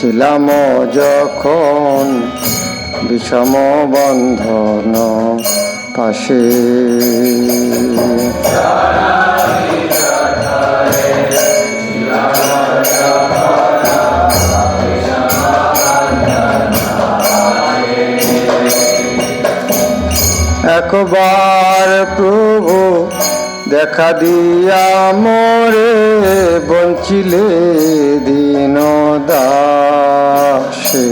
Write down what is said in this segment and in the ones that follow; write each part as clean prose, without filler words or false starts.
ছিলাম যখন বিষম বন্ধন পাশে, একবার প্রভু দেখা দিয়া মোরে বঞ্চিলে দীন দাসে।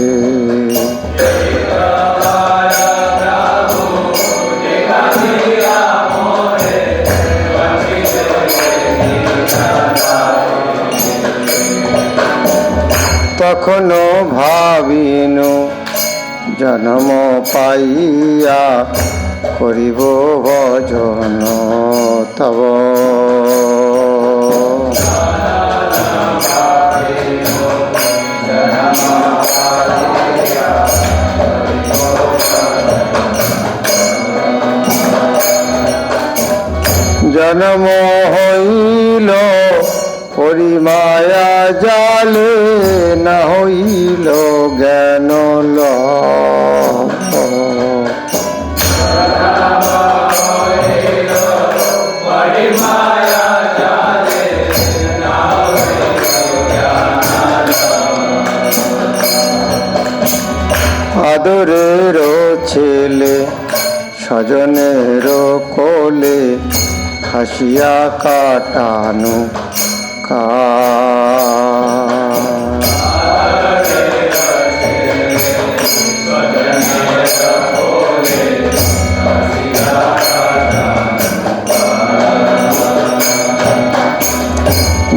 তখনও ভাবিনু জন্ম পাইয়া করিব ভজন তব, জন্ম হইল পরিমায়া জালে, না হইল জ্ঞান লাভ। আদরের ছেলে স্বজনের কোলে হাসিয়া কাটানো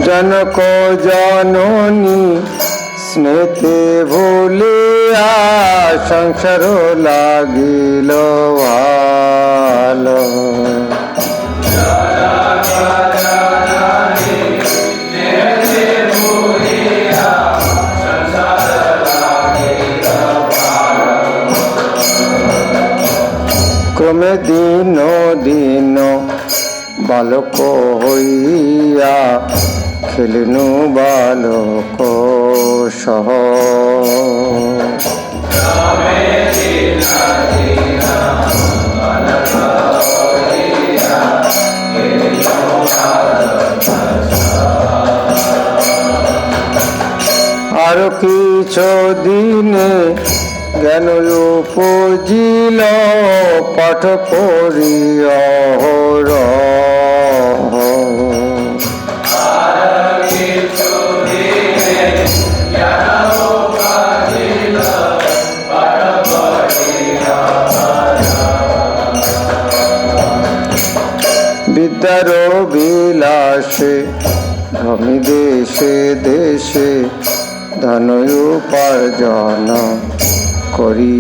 জনক জননী স্নেতে ভুলিয়া সংসার লাগিল ভালো। ক্রমে দিন দিন বালক হইয়া খেলিনু বালক সহ, আর কিছু দিনে জ্ঞান উপজিল পাঠ পড়িয়া বিদ্যার বিলাসে ভ্রমি দেশে দেশে ধন উপার্জন করি,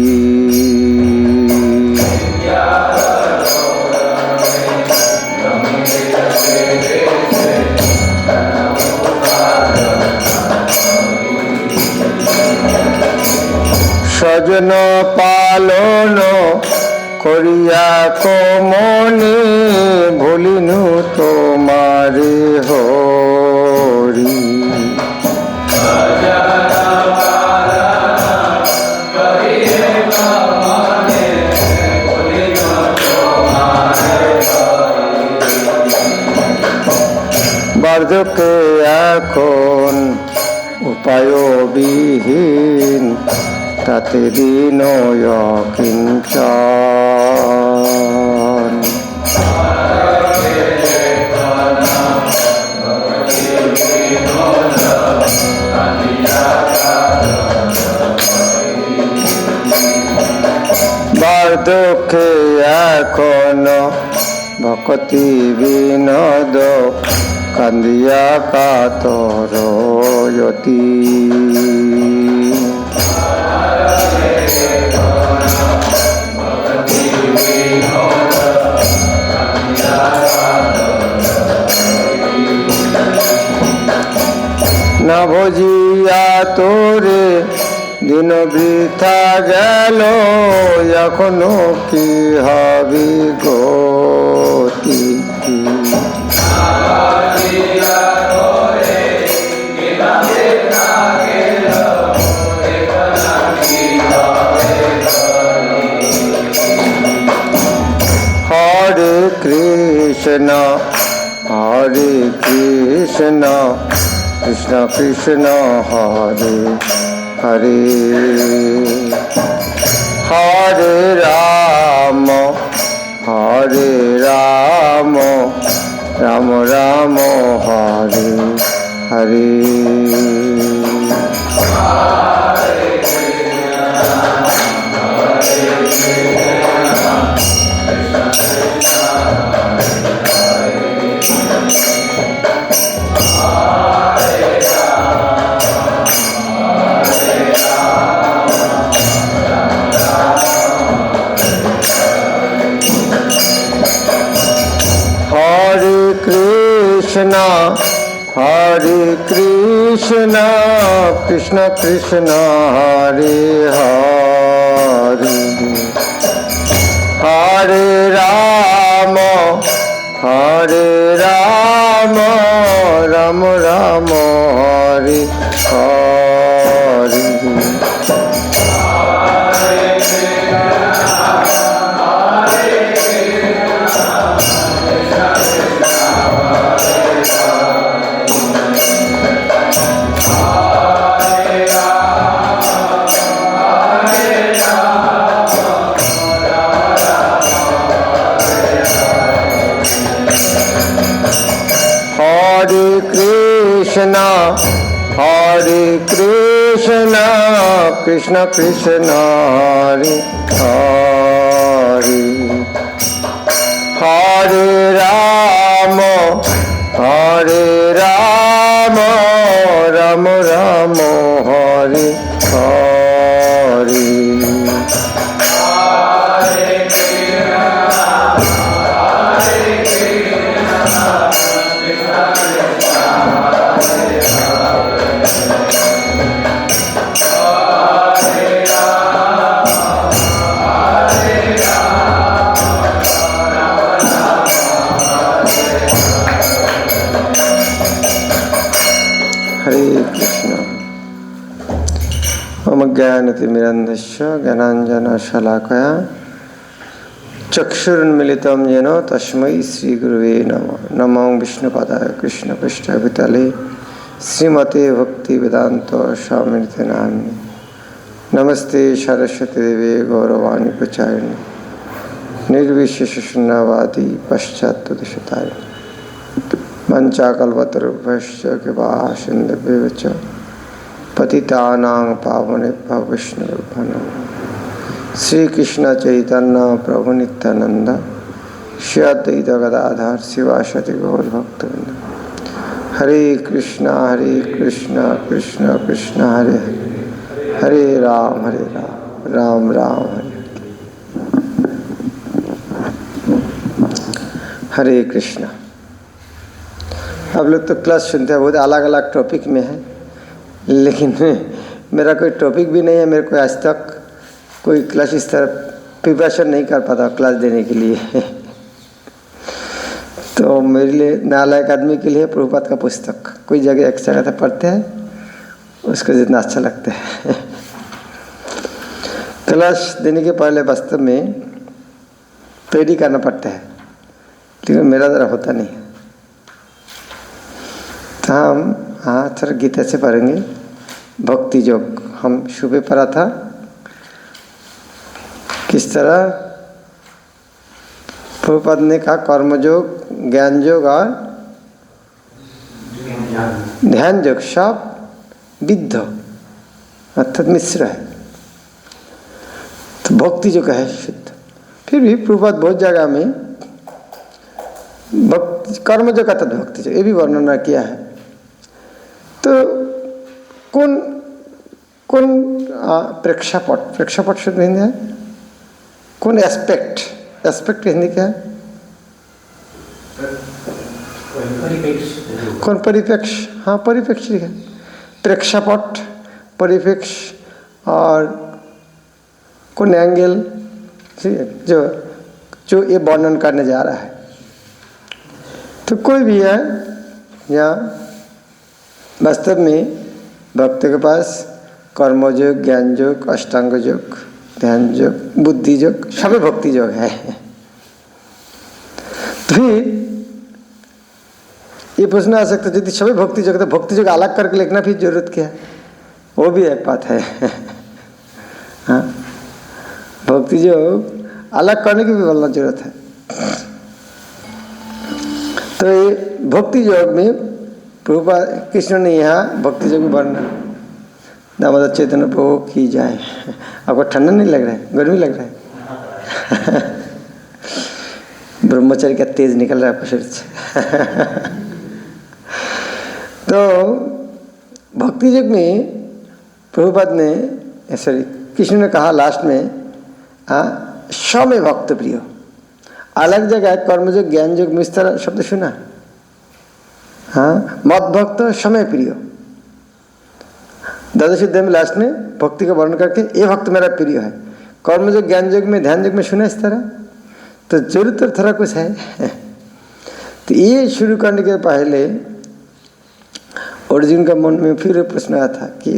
স্বজন পালন করিয়া কমনে ভুলিনু তোমারে হরি। বার্ধক্যে এখন উপায় বিহীন, তাতে দিন কিঞ্চন। বার্ধক্যে এখন ভক্তি বিনোদ, কান্দিয়া কাতর যতি। না ভজিয়া তোরে দিন বৃথা গেল, এখনো কি হবি গতি। कृष्ण हरे कृष्ण कृष्ण कृष्ण हरे हरे हरे राम राम राम हरे हरे हरे कृष्ण कृष्ण कृष्ण हरे हरे हरे राम राम राम हरे हरे हरे कृष्ण कृष्ण कृष्ण हरे हरे हरे राम राम राम हरे हरे ज्ञानतिमिरन्धस्य ज्ञानाञ्जनशलाकया चक्षुरुन्मिलितं येन तस्मै श्रीगुरुवे नमः। नमो विष्णुपदाय कृष्णपृष्ठभूतले श्रीमते भक्तिवेदान्त स्वामिनिति नामिने। नमस्ते सरस्वती देवे गौरवाणी प्रचारिणे निर्विशेष शून्यवादी पश्चात्तदेशतारिणे वंचाकल्पतरुभ्यश्च कृपा सिन्धुभ्येव च पतितानां पावनेभ्यो वैष्णवेभ्यो नमः। श्री कृष्ण चैतन्य प्रभु नित्यानंद श्री अद्वैत गदाधर शिवासदि गौर भक्तवृंद। हरे कृष्ण कृष्ण कृष्ण हरे हरे हरे राम राम राम हरे हरे कृष्ण। आप लोग तो क्लास सुनते हैं, बहुत अलग अलग टॉपिक में है, लेकिन मेरा कोई टॉपिक भी नहीं है। मेरे को आज तक कोई क्लास इस तरह प्रिपरेशन नहीं कर पाता क्लास देने के लिए। तो मेरे लिए नालायक आदमी के लिए प्रभुपाद का पुस्तक कोई जगह एक जगह पढ़ते हैं, उसको जितना अच्छा लगता है। क्लास देने के पहले वास्तव में तैयारी करना पड़ता है, लेकिन मेरा ज़रा होता नहीं है। तो हम थोड़ा गीता से पढ़ेंगे भक्ति योग। हम सुबह पढ़ा था किस तरह प्रभुपाद ने कहा कर्मयोग, ज्ञान योग और ध्यान योग सब विद्ध अर्थात मिश्र है, तो भक्ति योग है शुद्ध। फिर भी प्रभुपाद बहुत जगह में कर्म योग अर्थात भक्ति योग ये भी वर्णना किया है। तो कौन प्रेक्षापट शुद्ध हिंदी है, कौन एस्पेक्ट हिंदी क्या है, कौन परिप्रेक्ष, हाँ परिप्रेक्ष है, प्रेक्षापट परिप्रेक्ष और कौन एंगल, ठीक है, जो ये वर्णन करने जा रहा है। तो कोई भी है या वास्तव में भक्त के पास कर्मयोग, ज्ञान योग, अष्टांग योग, ध्यान योग, बुद्धि योग, सभी भक्ति योग है। तो फिर ये प्रश्न आ सकता है, यदि सभी भक्ति योग, तो भक्ति योग अलग करके लिखना फिर जरूरत क्या है? वो भी एक बात है। हाँ, भक्ति योग अलग करने की भी बोलना जरूरत है। तो ये भक्ति योग में प्रभुपाद कृष्ण ने यहाँ भक्ति योग वर्णन दामोदर चैतन्य प्रभु की जाए। आपको ठंडा नहीं लग रहा है? गर्मी लग रहा है? ब्रह्मचर्य का तेज निकल रहा है आपके शरीर से। तो भक्ति योग में प्रभुपाद ने, सॉरी कृष्ण ने कहा लास्ट में, स्वमें भक्त प्रिय। अलग जगह कर्मयोग ज्ञान योग में इस तरह शब्द सुना। हाँ, मत भक्त समय प्रिय। द्वादश अध्याय में लास्ट में भक्ति का वर्णन करके ये भक्त मेरा प्रिय है। कर्मयोग ज्ञान योग में ध्यान योग में सुना इस तरह, तो जरूर थोड़ा कुछ है। तो ये शुरू करने के पहले अर्जुन का मन में फिर प्रश्न आया था कि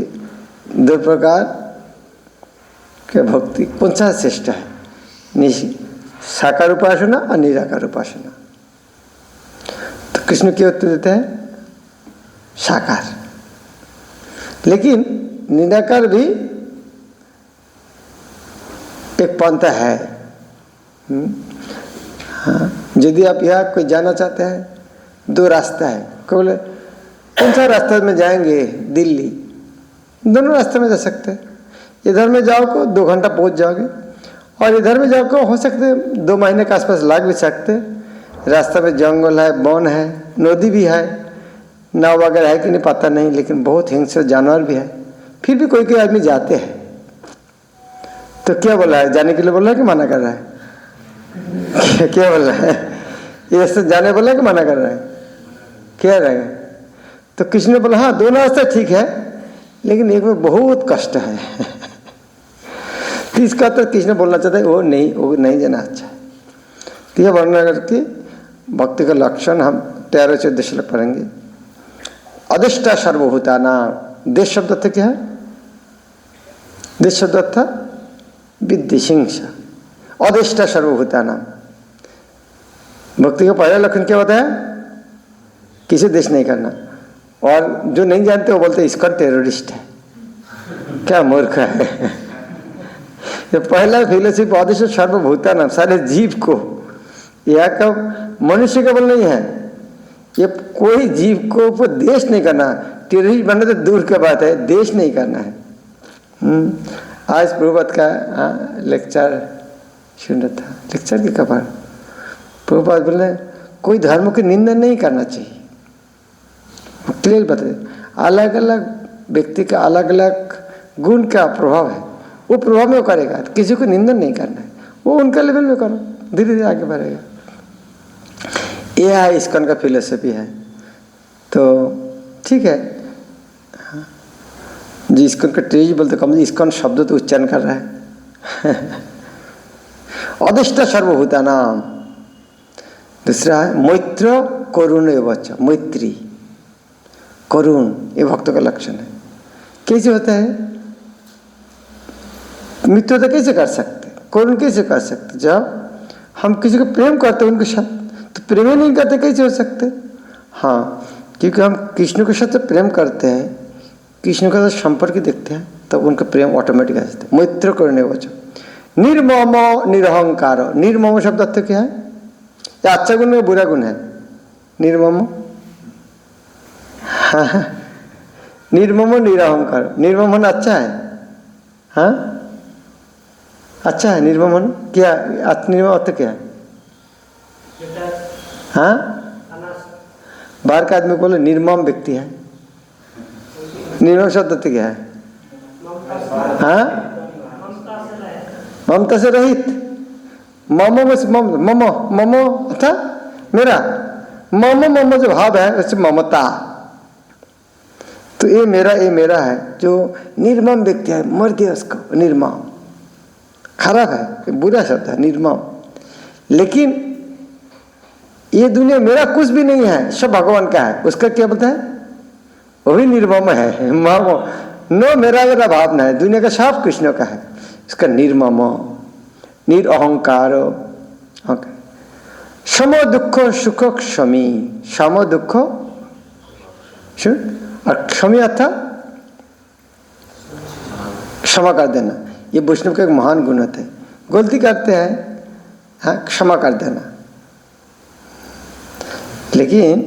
दो प्रकार के भक्ति कौन सा श्रेष्ठ है, साकार उपासना और निराकार उपासना। तो कृष्ण क्या उत्तर देते हैं? साकार। लेकिन निराकार भी एक पंथा है। हाँ, यदि आप यहाँ कोई जाना चाहते हैं, दो रास्ता है। कोई बोले कौन सा रास्ते में जाएंगे? दिल्ली। दोनों रास्ते में जा सकते हैं। इधर में जाओ को 2 घंटा पहुंच जाओगे, और इधर में जाओ को हो सकते 2 महीने के आसपास लग भी सकते। रास्ते में जंगल है, वन है, नदी भी है, नाव वगैरह है कि नहीं पता नहीं, लेकिन बहुत हिंसक जानवर भी है। फिर भी कोई कोई आदमी जाते हैं। तो क्या बोला है? जाने के लिए बोल रहा है कि मना कर रहा है? क्या बोल रहा है? ये सब जाने बोला कि मना कर रहा है? क्या रहेगा? तो कृष्ण ने बोला हाँ, दोनों रास्ते ठीक है, लेकिन एक में बहुत कष्ट है। तो इसका तो कृष्ण बोलना चाहता है वो नहीं जाना अच्छा है। तो यह वर्णन करके भक्ति का लक्षण हम 13-14 श्लोक पढ़ेंगे। अधिष्ठा सर्वभूताना। देश शब्द अर्थ क्या है? देश शब्द अर्थ विद्वेषिंसा। अधिष्ठा सर्वभूताना। भक्ति का पहला लक्षण क्या होता है? किसी देश नहीं करना। और जो नहीं जानते वो बोलते इसका टेररिस्ट है। क्या मूर्ख है। ये पहला फिलोसफी अधिष्ठा सर्वभूताना, सारे जीव को। यह का मनुष्य केवल नहीं है, ये कोई जीव को ऊपर देश नहीं करना। टेररिस्ट बनने तो दूर की बात है, देश नहीं करना है। आज प्रभुपाद का लेक्चर सुन रहा था, लेक्चर के कपार प्रभुपाद बोले कोई धर्म की निंदा नहीं करना चाहिए। क्लियर बताइए, अलग अलग व्यक्ति का अलग अलग गुण का प्रभाव है, वो प्रभाव में वो करेगा। किसी को निंदन नहीं करना है, वो उनका लेवल में करो, धीरे धीरे आगे बढ़ेगा। यह है इस्कॉन का फिलोसफी है। तो ठीक है जी, इस्कॉन का ट्रेज बोलते कम, इस्कॉन शब्द तो उच्चारण कर रहा है। अधिष्ठा सर्वभूतानाम। दूसरा है मैत्र करुण एवच। मैत्री करुण, ये भक्तों का लक्षण है। कैसे होता है? मित्रता कैसे कर सकते, करुण कैसे कर सकते? जब हम किसी को प्रेम करते हैं उनके साथ, तो प्रेम ही नहीं करते कैसे हो सकते? हाँ, क्योंकि हम कृष्ण के साथ प्रेम करते हैं, कृष्ण का संपर्क देखते हैं, तब उनका प्रेम ऑटोमेटिक आ जाता है। मैत्र करने वचन। निर्मम निरहंकार। निर्मम शब्द अर्थ क्या है? या अच्छा गुण है बुरा गुण है? निर्मम, हाँ, निर्मम निरहंकार। निर्मम होना अच्छा है? हाँ, अच्छा है निर्मम होना। क्या निर्मम अर्थ क्या है? हाँ, बाहर का आदमी बोले निर्मम व्यक्ति है। निर्मम शब्द अर्थ क्या है? हाँ, ममता से रहित। ममो में ममो था मेरा। ममो जो भाव है उससे ममता। तो ये मेरा है। जो निर्मम व्यक्ति है, मर गया उसको, निर्मम। खराब है, बुरा शब्द है निर्मम। लेकिन ये दुनिया मेरा कुछ भी नहीं है, सब भगवान का है, उसका क्या बोलता है? वो भी निर्मम है। नो मेरा भाव ना है, दुनिया का सब कृष्ण का है। इसका निर्मम, निरअहंकार। सम दुख सुख क्षमी। सम दुख सुन, और क्षम्यता क्षमा कर देना, ये वैष्णव का एक महान गुण होता है। गलती करते हैं, हाँ, क्षमा कर देना। लेकिन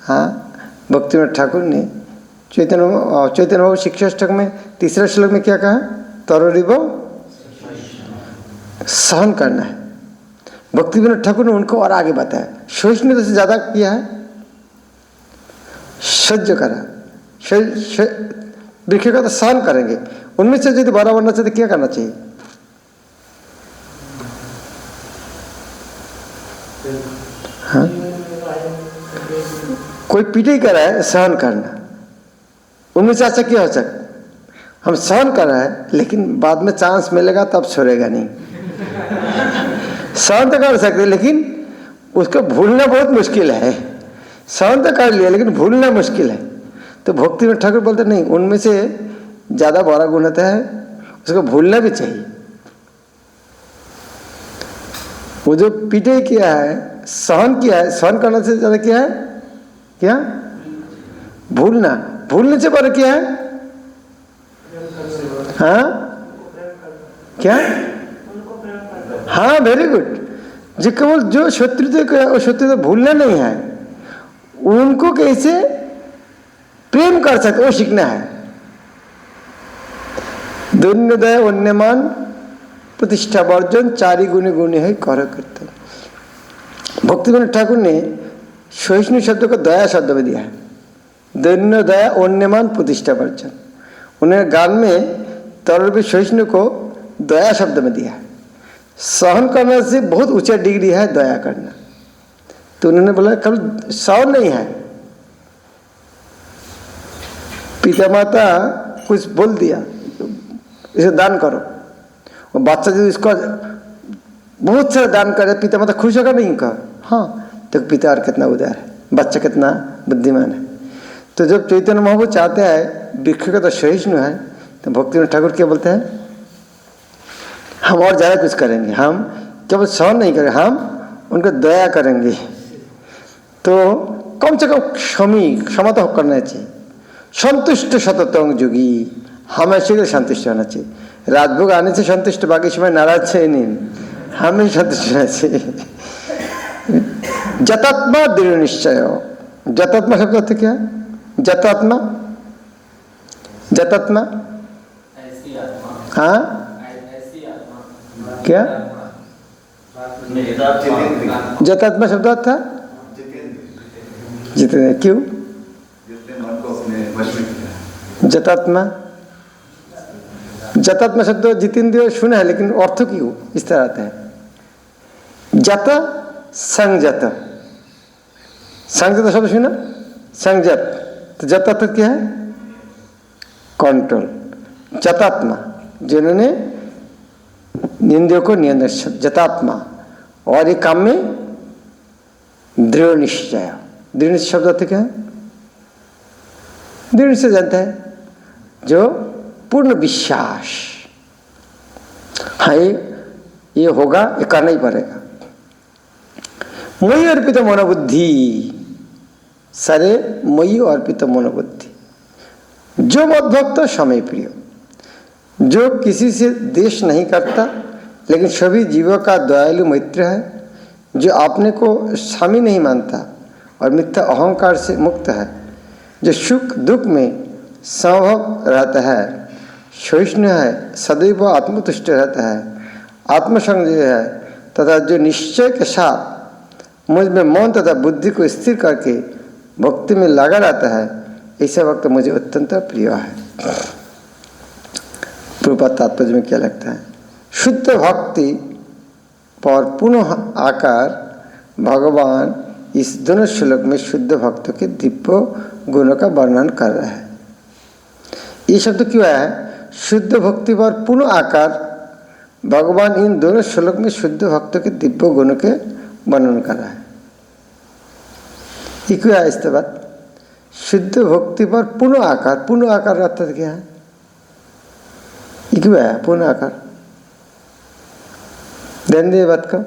हाँ, भक्तिविनोद ठाकुर ने चैतन्य महाप्रभु शिक्षाष्टक में 3रे श्लोक में क्या कहा? तरोरिव सहन करना है। भक्तिविनोद ठाकुर ने उनको और आगे बताया, सहिष्णुता से ज़्यादा किया है सह्य करा। वृक्ष का तो सहन करेंगे, उनमें से यदि बड़ा बनना चाहिए तो क्या करना चाहिए? हाँ, कोई पीटाई कर रहा है, सहन करना। उनमें से अच्छा क्या हो सकता? हम सहन कर रहे हैं, लेकिन बाद में चांस मिलेगा तब छोड़ेगा नहीं। सहन तो कर सकते, लेकिन उसको भूलना बहुत मुश्किल है। सहन तो कर लिया, लेकिन भूलना मुश्किल है। तो भक्तिविनोद ठाकुर बोलते नहीं, उनमें से ज़्यादा बड़ा गुण होता है, उसको भूलना भी चाहिए। वो जो पीटाई किया है, सहन किया है, सहन करने से ज़्यादा क्या है? क्या? भूलना। भूलने से बड़ा क्या है? हाँ, क्या? हाँ, वेरी गुड। जो केवल जो शत्रु थे, वो शत्रु तो भूलना नहीं है, उनको कैसे प्रेम कर सकते वो सीखना है। दैन्योदय वन्यमान प्रतिष्ठा वर्जन 4 गुणे गुणे है कर करते। भक्तिविनोद ठाकुर ने सहिष्णु शब्द को दया शब्द में दिया है। दैन्योदय वन्यमान प्रतिष्ठा वर्जन, उन्हें गान में तरुण सहिष्णु को दया शब्द में दिया है। सहन करने से बहुत ऊंचा डिग्री है दया करना। तो उन्होंने बोला केवल सहन नहीं है। पिता माता कुछ बोल दिया, इसे दान करो, और बच्चा जो इसको बहुत सारा दान करे, पिता माता खुश होगा नहीं का? हाँ, तो पिता और कितना उदार है, बच्चा कितना बुद्धिमान है। तो जब चैतन्य महाप्रभु चाहते हैं वृक्ष का तो सहिष्णु है, तो भक्तिविनोद ठाकुर क्या बोलते हैं? हम और ज़्यादा कुछ करेंगे, हम केवल सहन नहीं करेंगे, हम उनको दया करेंगे। तो कम से कम क्षमा तो करना चाहिए। संतुष्ट सततंग जोगी, हमेशा के संतुष्ट होना चाहिए। राजभोग आने से संतुष्ट, बाकी समय नाराज है नहीं, हमें संतुष्ट होना चाहिए। जतात्मा दृढ़ निश्चय। जतात्मा शब्द अर्थ क्या है? जतात्मा, जतात्मा, हाँ, क्या? जतात्मा शब्द अर्थ था जितने, क्यों जतात्मा? जतात्मा शब्द जितेंद्र सुना है, लेकिन अर्थ क्यों इस तरह आता है? जत संजत, संजत शब्द सुना, संजत, तो जत अर्थ क्या है? कंट्रोल। जतात्मा जिन्होंने इंद्रियों को नियंत्रण, जतात्मा। और एक काम में दृढ़ निश्चय। दृढ़ निश्चय शब्द अर्थ क्या है? दृढ़ निश्चय जानता है, जो पूर्ण विश्वास, हाँ ये होगा, ये करना ही पड़ेगा। मयि अर्पित मनोबुद्धि, सारे मयि अर्पित मनोबुद्धि। जो मद्भक्त समय प्रिय, जो किसी से द्वेष नहीं करता, लेकिन सभी जीवों का दयालु मित्र है, जो अपने को स्वामी नहीं मानता और मिथ्या अहंकार से मुक्त है, जो सुख दुख में समभाव रहता है, सहिष्णु है, सदैव आत्मतुष्ट रहता है, आत्मसंयमी है, तथा जो निश्चय के साथ मुझ में मन तथा बुद्धि को स्थिर करके भक्ति में लगा रहता है, ऐसा वक्त मुझे अत्यंत प्रिय है। प्रभुपाद तात्पर्य में क्या लगता है? शुद्ध भक्ति पर पुनः आकार भगवान इस दोनों श्लोक में शुद्ध भक्तों के दिव्य गुणों का वर्णन कर रहा है। ये शब्द क्यों आया है? शुद्ध भक्ति पर पुनः आकार भगवान इन दोनों श्लोक में शुद्ध भक्तों के दिव्य गुणों के वर्णन कर रहा है। ये क्यों आया इस बात? शुद्ध भक्ति पर पुनः आकार, पुनः आकार अर्थ क्या है? ये क्यों आया पुनः आकार? ध्यान दिए बात का,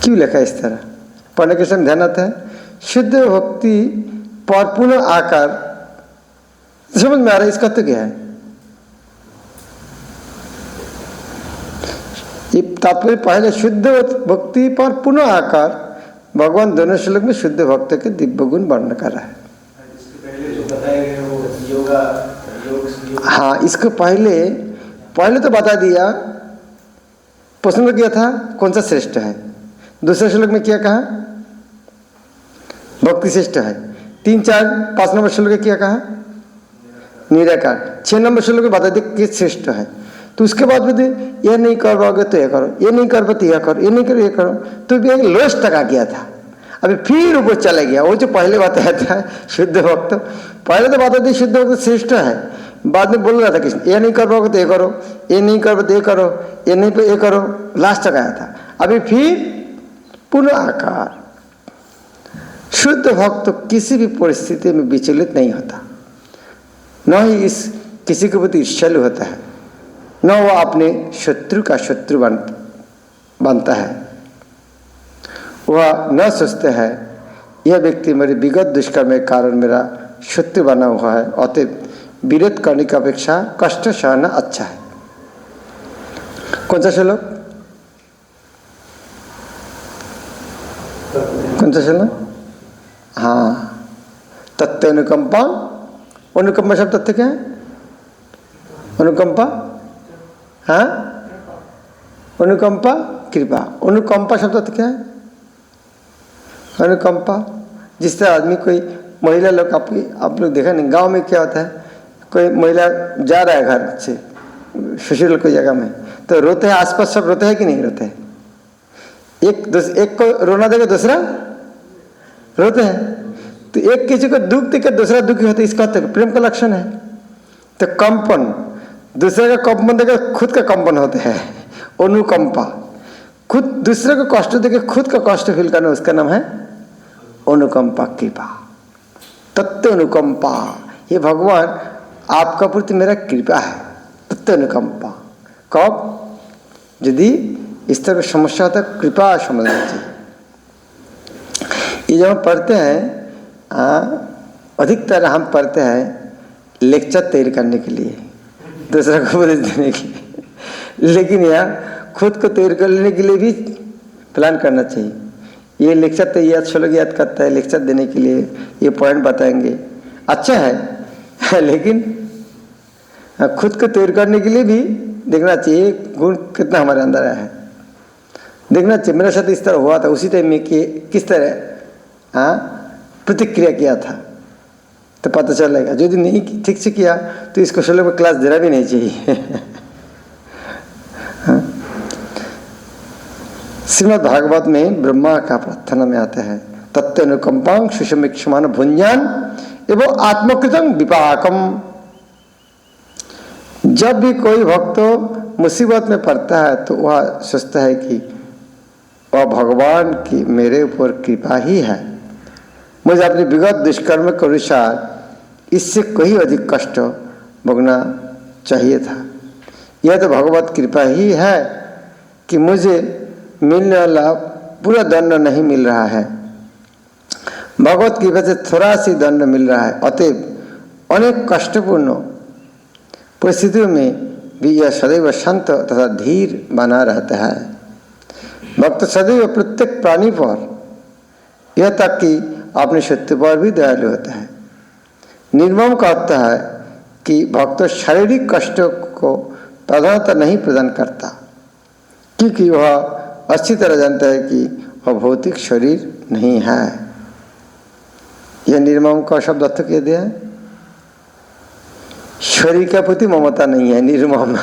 क्यों लिखा इस तरह? पढ़ने के समय ध्यान आता है। शुद्ध भक्ति परिपूर्ण आकार, समझ में आ रहा है इसका तो क्या है? ये तात्पर्य पहले शुद्ध भक्ति पर पुनः आकार, भगवान दोनों श्लोक में शुद्ध भक्त के दिव्य गुण वर्णन कर रहा है। इसके पहले जो बताया गया वो योग। हाँ, इसको पहले तो बता दिया, प्रश्न किया था कौन सा श्रेष्ठ है। दूसरे श्लोक में क्या कहा? भक्ति श्रेष्ठ है। 3, 4, 5 नंबर श्लोक में क्या कहा? निराकार। 6 नंबर श्लोक में बता दिया किस श्रेष्ठ है। तो उसके बाद भी ये नहीं कर पाओगे तो ये करो, ये नहीं कर पाते ये करो, ये नहीं करो ये करो, तो भी एक लोस्ट तक आ गया था। अभी फिर ऊपर चला गया। वो जो पहले बताया था शुद्ध भक्त, पहले तो बता दी शुद्ध भक्त श्रेष्ठ है, बाद में बोल रहा था कृष्ण ये नहीं कर पाओगे तो ये करो, ये नहीं कर पाते ये करो, ये नहीं पे ये करो, लास्ट तक आया था। अभी फिर पुनः आकार। शुद्ध भक्त किसी भी परिस्थिति में विचलित नहीं होता, न ही इस किसी के प्रति ईर्ष्यालु होता है, न वो अपने शत्रु का शत्रु बनता है। वह न सोचते है यह व्यक्ति मेरे विगत दुष्कर्म के कारण मेरा शत्रु बना हुआ है, अतएव विरोध करने की अपेक्षा कष्ट सहना अच्छा है। कौन सा श्लोक? कौन सा श्लोक? हाँ, तत्व अनुकंपा। अनुकंपा शब्द तथ्य क्या है? अनुकंपा, हाँ, अनुकंपा कृपा। अनुकंपा शब्द क्या है? अनुकंपा। जिस तरह आदमी कोई महिला लोग, आप लोग देखा नहीं, गांव में क्या होता है, कोई महिला जा रहा है घर से ससुराल कोई जगह में, तो रोते हैं, आसपास सब रोते हैं कि नहीं रोते हैं? एक को रोना देगा दूसरा रोते हैं, तो एक किसी को दुख देकर दूसरा दुखी होता है, इसका तो प्रेम का लक्षण है। तो कंपन, दूसरे का कंपन देकर खुद का कंपन होते हैं, अनुकंपा। खुद दूसरे को कष्ट देकर खुद का कष्ट फील करना, उसका नाम है अनुकंपा कृपा। तत्व अनुकंपा, ये भगवान आपका प्रति मेरा कृपा है, तत्व अनुकंपा। कब? यदि इस तरह की समस्या होता है, कृपा समझना चाहिए। ये जब हम पढ़ते हैं, अधिकतर हम पढ़ते हैं लेक्चर तैयार करने के लिए, दूसरा को उपदेश देने के लिए, लेकिन यार खुद को तैयार कर लेने के लिए भी प्लान करना चाहिए। ये लेक्चर तो याद करता है, लेक्चर देने के लिए ये पॉइंट बताएंगे, अच्छा है, लेकिन खुद को तैयार करने के लिए भी देखना चाहिए गुण कितना हमारे अंदर आया है, देखना चाहिए। मेरे साथ इस तरह हुआ था, उसी टाइम में कि किस तरह प्रतिक्रिया किया था, तो पता चलेगा। यदि नहीं ठीक से किया तो इसको श्लोक में क्लास देना भी नहीं चाहिए। श्रीमद् भागवत में ब्रह्मा का प्रार्थना में आता है, तत्व अनुकंपां सुषमीक्षमान भुंजान एवं आत्मकृतं विपाकम। जब भी कोई भक्त मुसीबत में पड़ता है तो वह सोचता है कि वह भगवान की मेरे ऊपर कृपा ही है, मुझे अपने विगत दुष्कर्म के अनुसार इससे कोई अधिक कष्ट भोगना चाहिए था। यह तो भगवत कृपा ही है कि मुझे मिलने वाला पूरा दंड नहीं मिल रहा है, भगवत कृपा से थोड़ा सी दंड मिल रहा है। अतएव अनेक कष्टपूर्ण परिस्थितियों में भी यह सदैव शांत तथा धीर बना रहता है। भक्त सदैव प्रत्येक प्राणी पर, यह तक कि अपने शत्रु पर भी दयालु होता है। निर्मम कहता है कि भक्त शारीरिक कष्टों को प्राधान्यता नहीं प्रदान करता, क्योंकि वह अच्छी तरह जानता है कि वह भौतिक शरीर नहीं है। यह निर्मम का शब्द अर्थ कह दिया है, शरीर के प्रति ममता नहीं है, निर्मम।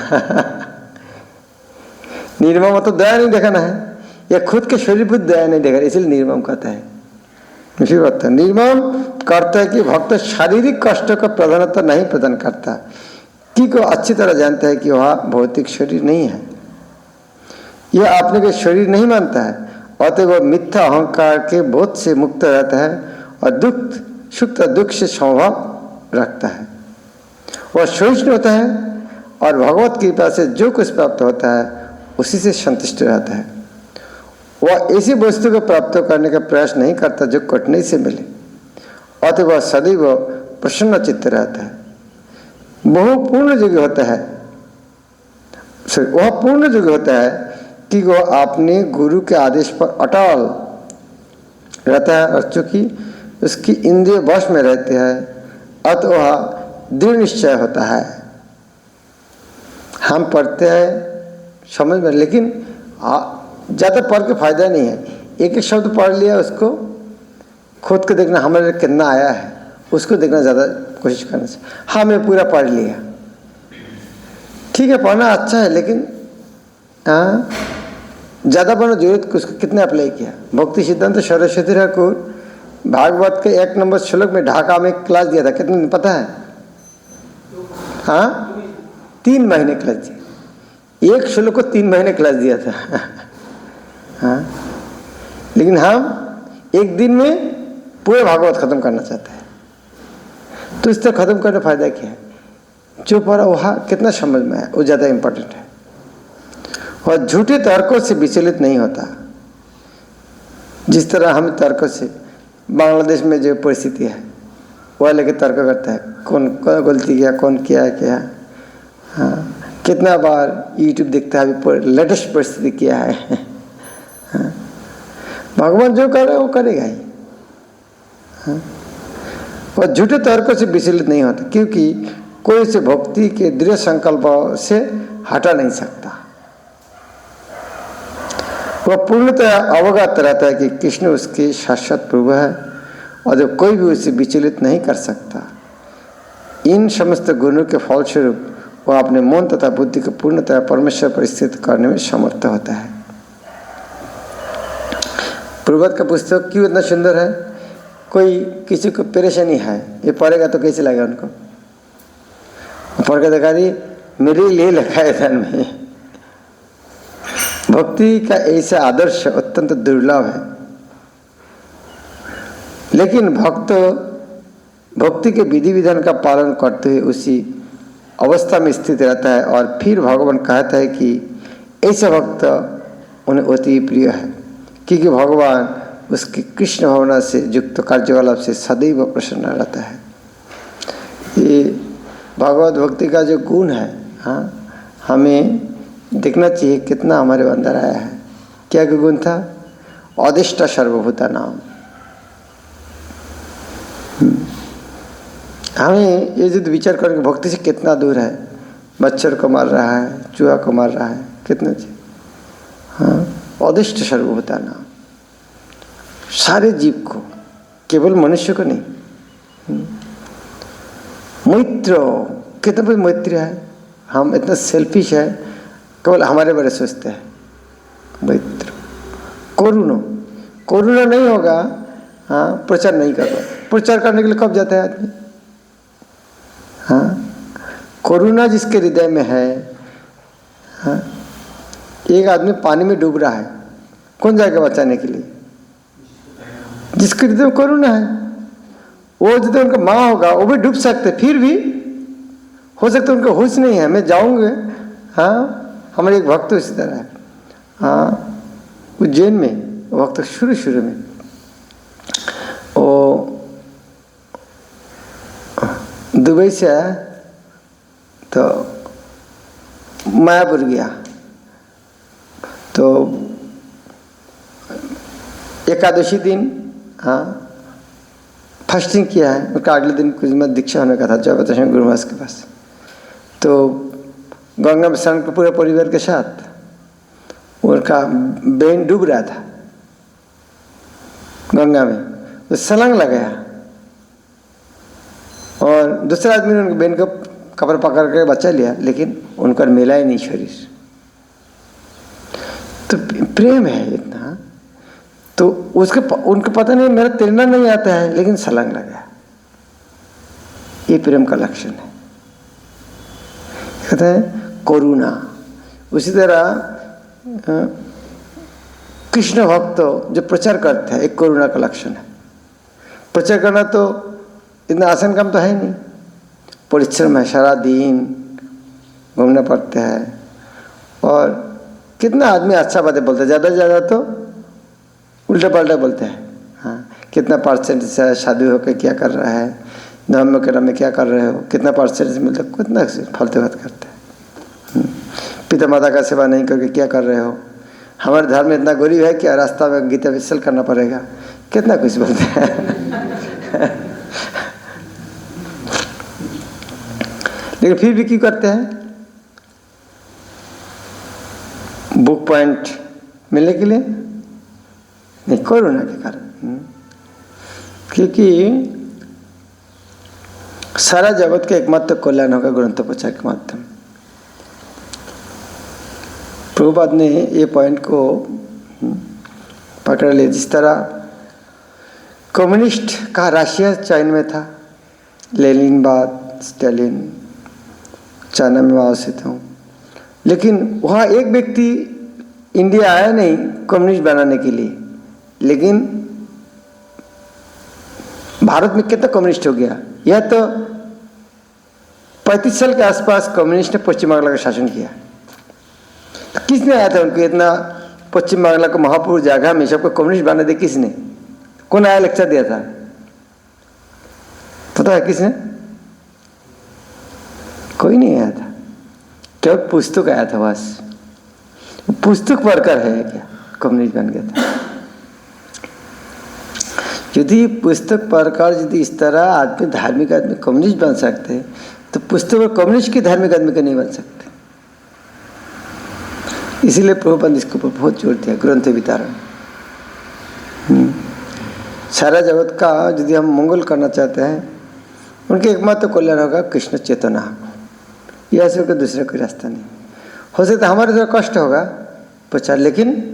निर्मम तो दया नहीं दिखाना है, या खुद के शरीर पर दया नहीं दिखा, इसलिए निर्मम कहता है। इसी बात है, निर्मम करता है कि भक्त शारीरिक कष्ट का प्राधान्यता नहीं प्रदान करता, क्योंकि अच्छी तरह जानता है कि वह भौतिक शरीर नहीं है, यह अपने के शरीर नहीं मानता है। अतः वह मिथ्या अहंकार के बोध से मुक्त रहता है और दुख सुख दुख से स्वभाव रखता है। वह सहिष्णु होता है और भगवत कृपा से जो कुछ प्राप्त होता है उसी से संतुष्ट रहता है। वह ऐसी वस्तु को प्राप्त करने का प्रयास नहीं करता जो कठिनाई से मिले, अतः वह सदैव प्रसन्न चित्त रहता है। वह पूर्ण योग्य होता है कि वह अपने गुरु के आदेश पर अटल रहता है, और चूंकि उसकी इंद्रिय वश में रहते हैं अतः वह दृढ़ निश्चय होता है। हम पढ़ते हैं समझ में, लेकिन ज़्यादा पढ़ के फायदा नहीं है। एक एक शब्द पढ़ लिया, उसको खुद को देखना हमारे कितना आया है, उसको देखना ज़्यादा कोशिश करना चाहिए। हाँ, मैं पूरा पढ़ लिया, ठीक है, पढ़ना अच्छा है, लेकिन ज़्यादा पढ़ना जरूरत, उसको कितने अप्लाई किया। भक्ति सिद्धांत सरस्वती ठाकुर भागवत के 1 नंबर श्लोक में ढाका में क्लास दिया था, कितने दिन पता है? हाँ, 3 महीने क्लास दिया, एक श्लोक को 3 महीने क्लास दिया था। हाँ, लेकिन हम एक दिन में पूरे भागवत खत्म करना चाहते हैं, तो इस तरह खत्म करने फायदा क्या है? जो पढ़ा वहाँ कितना समझ में है वो ज़्यादा इम्पोर्टेंट है। और झूठे तर्कों से विचलित नहीं होता। जिस तरह हम तर्कों से, बांग्लादेश में जो परिस्थिति है वह लेके तर्क करता है, कौन गलती किया, कौन किया क्या। हाँ, कितना बार यूट्यूब देखता है, अभी लेटेस्ट परिस्थिति क्या है। हाँ, भगवान जो कर रहा है वो करेगा ही। हाँ, और झूठे तर्कों से विचलित नहीं होता, क्योंकि कोई उसे भक्ति के दृढ़ संकल्प से हटा नहीं सकता। वह पूर्णतः अवगत रहता है कि कृष्ण उसके शाश्वत प्रभु है, और जब कोई भी उसे विचलित नहीं कर सकता। इन समस्त गुणों के फलस्वरूप वह अपने मन तथा बुद्धि को पूर्णतः परमेश्वर पर स्थित करने में समर्थ होता है। प्रभुपाद का पुस्तक क्यों इतना सुंदर है? कोई किसी को परेशानी है, ये पढ़ेगा तो कैसे लगेगा उनको? पढ़ के देखा रही मेरे लिए लिखा है धन में। भक्ति का ऐसा आदर्श अत्यंत दुर्लभ है, लेकिन भक्त भक्ति के विधि विधान का पालन करते हुए उसी अवस्था में स्थित रहता है, और फिर भगवान कहता है कि ऐसा भक्त उन्हें अति प्रिय है, क्योंकि भगवान उसकी कृष्ण भावना से युक्त कार्यकलाप से सदैव प्रसन्न रहता है। ये भगवत भक्ति का जो गुण है, हाँ, हमें देखना चाहिए कितना हमारे अंदर आया है। क्या गुण था? अधिष्ठा सर्वभूता नाम। हमें ये जो विचार करेंगे भक्ति से कितना दूर है, मच्छर को मार रहा है, चूहा को मार रहा है, कितना चाहिए। हाँ, अधिष्ठ सर्वभूता नाम, सारे जीव को, केवल मनुष्य को नहीं। मैत्र, कितना बड़ी मैत्री है। हम इतना सेल्फिश है, केवल हमारे बारे सोचते हैं। मैत्र, करुणा नहीं होगा, हाँ, प्रचार नहीं कर रहा। प्रचार करने के लिए कब जाता है आदमी? हाँ, करुणा जिसके हृदय में है। हाँ, एक आदमी पानी में डूब रहा है, कौन जाएगा बचाने के लिए? जिसके हृदय में करुणा है। वो यदि उनका माँ होगा वो भी डूब सकते, फिर भी हो सकता है उनका होश नहीं है, मैं जाऊंगे। हाँ, हमारे एक भक्त इसी तरह है। हाँ, उज्जैन में वक्त शुरू में वो दुबई से आया तो मायापुर गया, तो एकादशी दिन, हाँ, फास्टिंग किया है। उसका अगले दिन कुछ मत दीक्षा होने का था जय गुरु महाराज के पास। तो गंगा में स्नान पूरे परिवार के साथ, उनका बहन डूब रहा था गंगा में, तो छलांग लगाया, और दूसरा आदमी ने उनकी बहन को कपड़ा पकड़ कर बचा लिया, लेकिन उनका मिला ही नहीं शरीर। तो प्रेम है इतना, तो उनको पता नहीं मेरा तैरना नहीं आता है, लेकिन छलांग लगाया। ये प्रेम का लक्षण है, कहते हैं करुणा। उसी तरह कृष्ण भक्त जो प्रचार करते हैं, एक करुणा का लक्षण है। प्रचार करना तो इतना आसान काम तो है नहीं, परिश्रम है, सारा दिन घूमना पड़ता है। और कितना आदमी अच्छा बातें बोलता है, ज़्यादा से ज़्यादा तो उल्टा पल्टा बोलते हैं। हाँ, कितना परसेंट से शादी होकर क्या कर रहा है, धर्म के नाम में क्या कर रहे हो, कितना परसेंट मिलता, कितना फालतू बात करते हैं। पिता माता का सेवा नहीं करके क्या कर रहे हो, हमारे धर्म में इतना गरीब है कि रास्ता में गीता विसल करना पड़ेगा, कितना कुछ बोलते हैं। लेकिन फिर भी क्यों करते हैं? बुक पॉइंट मिलने के लिए नहीं, कोरोना के कारण। क्योंकि सारा जगत का एकमात्र कल्याण होगा ग्रंथोपचार के माध्यम। प्रभुपाद ने ये पॉइंट को पकड़ लिया। जिस तरह कम्युनिस्ट का राशिया चाइना में था, लेनिन बाद स्टालिन, चाइना में माओ से था, लेकिन वहाँ एक व्यक्ति इंडिया आया नहीं कम्युनिस्ट बनाने के लिए, लेकिन भारत में कितना कम्युनिस्ट हो गया। यह तो 35 साल के आसपास कम्युनिस्ट ने पश्चिम बांग्ला का शासन किया। तो किसने आया था उनको इतना पश्चिम बांग्ला को महापुर जगह में सबको कम्युनिस्ट बना दिया? किसने? कौन आया लेक्चर दिया था? पता है किसने? कोई नहीं आया था, केवल पुस्तक आया था बस। पुस्तक पढ़कर है क्या कम्युनिस्ट बन गया था? यदि पुस्तक पढ़कर यदि इस तरह आदमी धार्मिक आदमी कम्युनिस्ट बन सकते हैं, तो पुस्तक और कम्युनिस्ट के धार्मिक आदमी का नहीं बन सकते। इसीलिए प्रभुपाद इसके ऊपर बहुत जोर दिया, ग्रंथ वितरण। सारा जगत का यदि हम मंगल करना चाहते हैं, उनके एकमात्र कल्याण होगा कृष्ण चेतना। यह से दूसरा कोई रास्ता नहीं हो सकता। हमारे थोड़ा कष्ट होगा प्रचार, लेकिन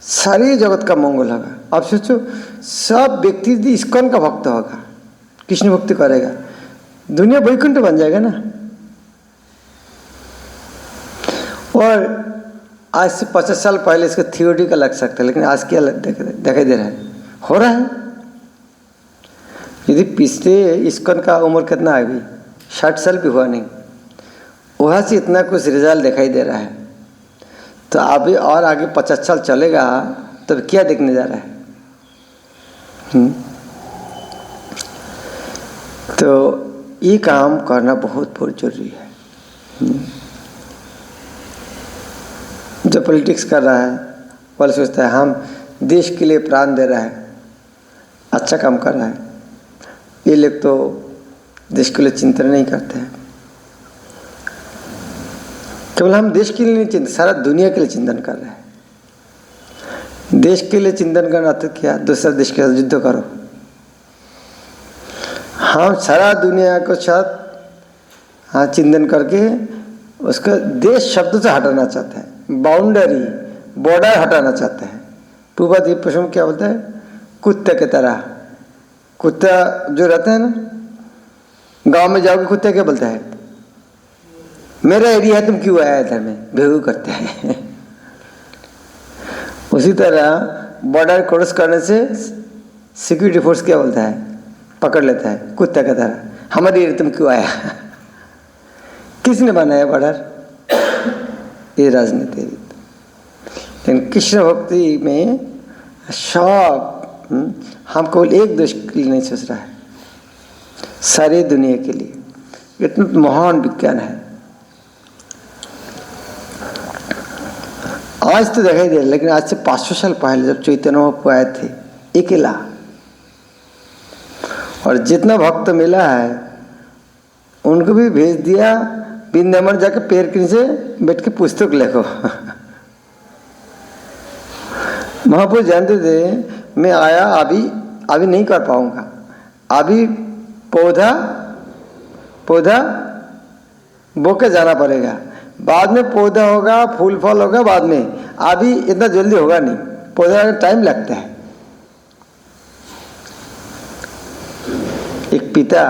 सारी जगत का मंगल होगा। आप सोचो, सब व्यक्ति यदि इस्कॉन का भक्त होगा, कृष्ण भक्ति करेगा, दुनिया वैकुंठ बन जाएगा ना। और आज से 50 साल पहले इसका थियोरी का लग सकता है, लेकिन आज क्या दिखाई दे रहा है, हो रहा है। यदि पिछले इस्कॉन का उम्र कितना है, अभी 60 साल भी हुआ नहीं, वहाँ से इतना कुछ रिजल्ट दिखाई दे रहा है, तो अभी और आगे 50 साल चलेगा तब क्या देखने जा रहा है। तो ये काम करना बहुत बहुत जरूरी है। जो पॉलिटिक्स कर रहा है वो सोचता है हम देश के लिए प्राण दे रहा है, अच्छा काम कर रहा है। ये लोग तो देश के लिए चिंतन नहीं करते हैं। केवल हम देश के लिए नहीं चिंतन, सारा दुनिया के लिए चिंतन कर रहे हैं। देश के लिए चिंतन करना तो क्या, दूसरा देश के साथ युद्ध करो। हम सारा दुनिया को साथ हाँ चिंतन करके उसका देश शब्द से हटाना चाहते हैं, बाउंड्री बॉर्डर हटाना चाहते हैं। प्रभुपाद ये प्रश्न क्या बोलता है, कुत्ते की तरह। कुत्ता जो रहता है ना, गांव में जाओगे कुत्ता क्या बोलता है, मेरा एरिया है तुम क्यों आया इधर में, भेगू करते हैं। उसी तरह बॉर्डर क्रॉस करने से सिक्योरिटी फोर्स क्या बोलता है, पकड़ लेता है कुत्ता की तरह, हमारे एरिया तुम क्यों आया। किसने बनाया बॉर्डर? ये राजनीति। लेकिन कृष्ण भक्ति में सब हम केवल एक देश के लिए नहीं सोच रहा है, सारी दुनिया के लिए। इतना महान विज्ञान है। आज तो दिखाई दे रहा, लेकिन आज से 500 साल पहले जब चैतन्य महाप्रभु आए थे अकेला, और जितना भक्त मिला है उनको भी भेज दिया वृंदावन जाके पैर के नीचे बैठ के पुस्तक लिखो। महाप्रभु जानते थे मैं आया अभी नहीं कर पाऊंगा, अभी पौधा बो के जाना पड़ेगा, बाद में पौधा होगा, फूल फल होगा बाद में, अभी इतना जल्दी होगा नहीं, पौधा में टाइम लगता है। एक पिता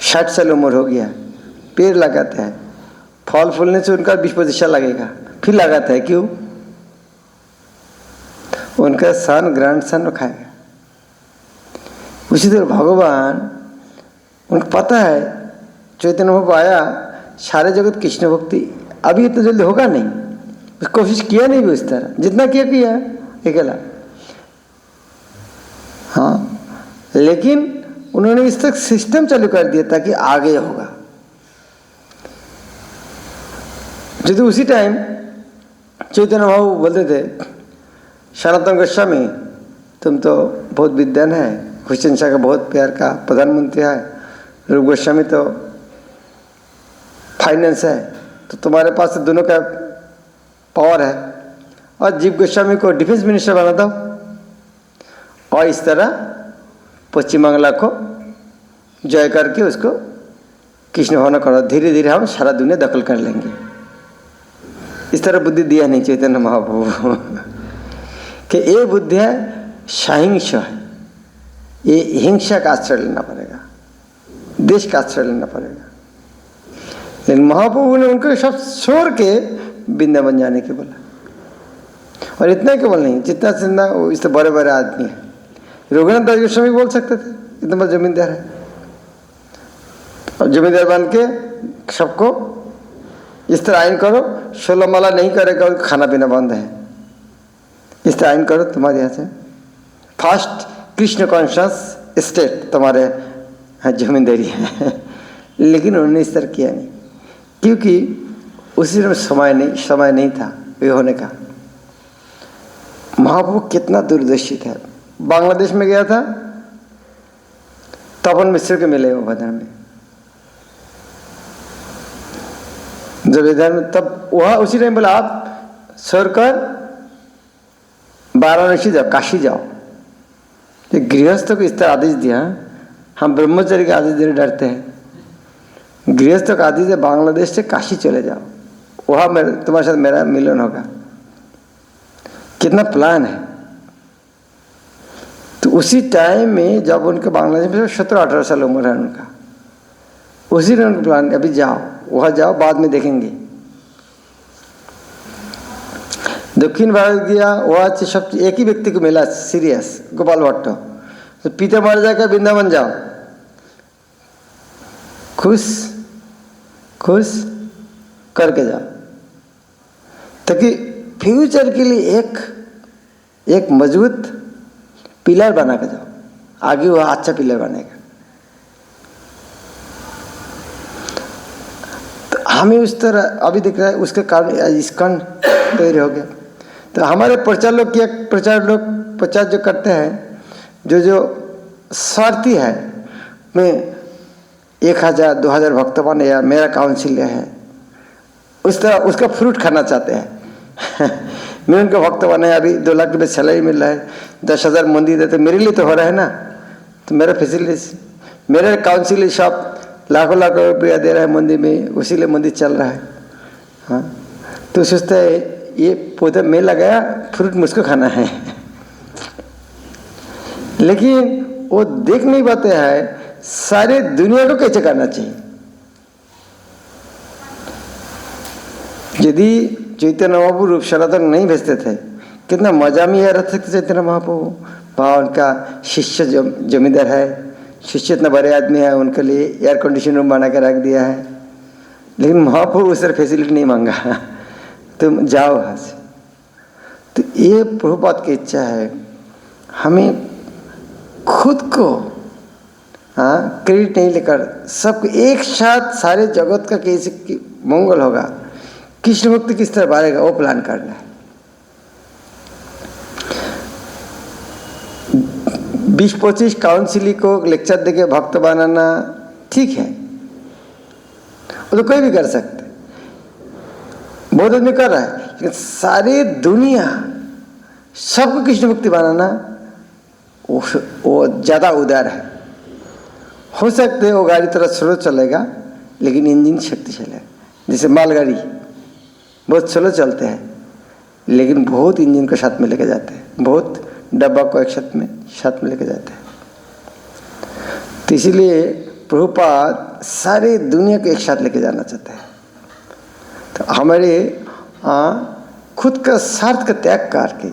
60 साल उम्र हो गया, पेड़ लगाता है, फल फूलने से उनका 20-25 साल लगेगा, फिर लगाता है, क्यों? उनका सन ग्रैंड सन खाएगा। उसी तरह भगवान, उनको पता है चैतन्य महाप्रभु आया, सारे जगत कृष्ण भक्ति, अभी इतना जल्दी होगा नहीं, कोशिश किया नहीं भी उस तरह, जितना किया अकेला। हाँ, लेकिन उन्होंने इस तक सिस्टम चालू कर दिया ताकि आगे होगा। यदि उसी टाइम चैतन्य महाप्रभु बोलते थे, सनातन गोस्वामी तुम तो बहुत विद्वान है, हुसैन शाह का बहुत प्यार का प्रधानमंत्री है, रूप गोस्वामी तो फाइनेंस है, तो तुम्हारे पास तो दोनों का पावर है, और जीव गोस्वामी को डिफेंस मिनिस्टर बना दो, और इस तरह पश्चिम बांग्ला को जय करके उसको कृष्ण भवन करो, धीरे धीरे हम सारा दुनिया दखल कर लेंगे। इस तरह बुद्धि दिया नहीं चैतन्य महाप्रभु कि ये बुद्धि है सहिंस है, ये हिंसा का आश्रय लेना पड़ेगा, देश का आश्रय लेना पड़ेगा। लेकिन महाप्रभु ने उनको सब छोड़ के वृंदावन जाने के बोला, और इतना केवल नहीं, जितना जितना वो इससे बड़े बड़े आदमी है, रघुनाथ दास गोस्वामी बोल सकते थे, इतना बड़ा जमींदार है, और जमींदार बन के सबको इस तरह आइन करो, 16 माला नहीं करेगा खाना पीना बंद है, इस तरह आइन करो, तुम्हारे यहाँ से फर्स्ट कृष्ण कॉन्शियस स्टेट तुम्हारे जमींदारी है। लेकिन उन्होंने इस तरह किया नहीं, क्योंकि उसी में समय नहीं था ये होने का। महाप्रभु कितना दूरदर्शी था। बांग्लादेश में गया था, तपन मिश्र के मिले वो भद्र में, जब इधर में, तब वह उसी टाइम बोला आप छोड़कर वाराणसी जाओ, काशी जाओ। तो गृहस्थ को इस तरह आदेश दिया, हम ब्रह्मचर्य के आदेश देने डरते हैं, गृहस्थ का आदेश है बांग्लादेश से काशी चले जाओ, वहाँ तुम्हारे साथ मेरा मिलन होगा। कितना प्लान है। तो उसी टाइम में जब उनके बांग्लादेश में 17-18 साल उम्र है उनका, उसी ने उनका प्लान, अभी जाओ वहाँ जाओ, बाद में देखेंगे। दक्षिण भारत गया, वहाँ सब एक ही व्यक्ति को मिला सीरियस, गोपाल भट्ट। तो पिता मर जाएगा, वृंदावन जाओ, खुश खुश करके जाओ, ताकि फ्यूचर के लिए एक मजबूत पिलर बना के जाओ, आगे वह अच्छा पिलर बनेगा। तो हमें उस तरह अभी दिख रहा है, उसके कारण इस्कॉन तैयार हो गया। तो हमारे प्रचार जो करते हैं, जो स्वार्थी है, मैं 1000-2000 भक्त बने या मेरा काउंसिल है, उस तरह उसका फ्रूट खाना चाहते हैं। मैं उनका भक्त बने, अभी 2 लाख रुपये सैलरी मिल रहा है, 10,000 मंदिर देते, मेरे लिए तो हो रहा है ना। तो मेरा फैसिलिटीज, मेरे काउंसिल सब लाखों रुपया दे रहा है मंदिर में, उसी लिए मंदिर चल रहा है। हाँ, तो सोचता है ये पौधा मैं लगाया, फ्रूट मुझको खाना है। लेकिन वो देख नहीं पाते हैं सारे दुनिया को कैसे करना चाहिए। यदि चैतन्य महाप्रभु रूप सनातन नहीं भेजते थे, कितना मजा में रह सकते चैतन्य महाप्रभु। वहाँ उनका शिष्य जमींदार है, शिष्य इतना बड़े आदमी है, उनके लिए एयर कंडीशन रूम बना के रख दिया है। लेकिन महाप्रभु उस तरह फैसिलिटी नहीं मांगा, तुम जाओ वहाँ से। तो ये प्रभुपाद की इच्छा है, हमें खुद को क्रेडिट नहीं लेकर सबको एक साथ सारे जगत का कैसे मंगल होगा, कृष्ण भक्ति किस तरह बढ़ेगा, वो प्लान करना है। 20-25 काउंसिली को लेक्चर देके भक्त बनाना ठीक है, वो तो कोई भी कर सकते, बहुत आदमी कर रहा है। लेकिन सारी दुनिया सबको कृष्ण भक्ति बनाना वो ज़्यादा उदार है। हो सकते वो गाड़ी थोड़ा स्लो चलेगा, लेकिन इंजन शक्तिशाली है। जैसे मालगाड़ी बहुत स्लो चलते हैं, लेकिन बहुत इंजन को साथ में लेके जाते हैं, बहुत डब्बा को एक साथ में लेके जाते हैं। तो इसीलिए प्रभुपाद सारी दुनिया को एक साथ लेके जाना चाहते हैं। तो हमारे खुद का स्वार्थ का त्याग करके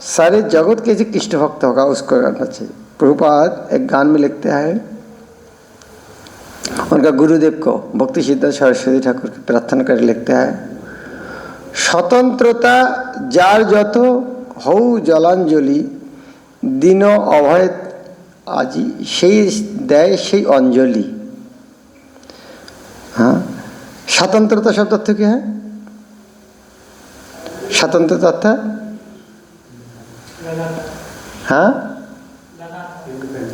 सारे जगत के जो कृष्ण भक्त होगा उसको करना चाहिए। प्रभुपाद एक गान में लिखते हैं, उनका गुरुदेव को भक्ति सिद्धांत सरस्वती ठाकुर की प्रार्थना कर लिखते हैं, स्वतंत्रता जार जतो हौ जलांजलि दीन अभय আজি সেই দেয় সেই अंजलि। हाँ, स्वतंत्रता शब्द अर्थ क्या है? स्वतंत्रता अर्थ हाँ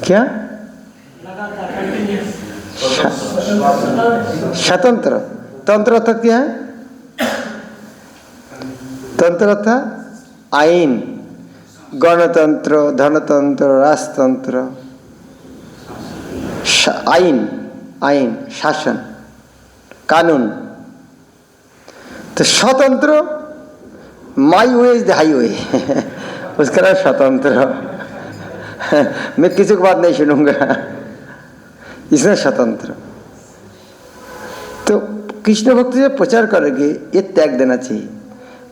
क्या? स्वतंत्र। तंत्र अर्थ क्या है? तंत्र अर्थ आईन, गणतंत्र, धनतंत्र, राजतंत्र, आईन, आईन शासन, कानून। तो स्वतंत्र माई वे इज द हाईवे उसका नाम स्वतंत्र। मैं किसी की बात नहीं सुनूंगा, इसमें स्वतंत्र। तो कृष्ण भक्ति से प्रचार करेंगे ये त्याग देना चाहिए।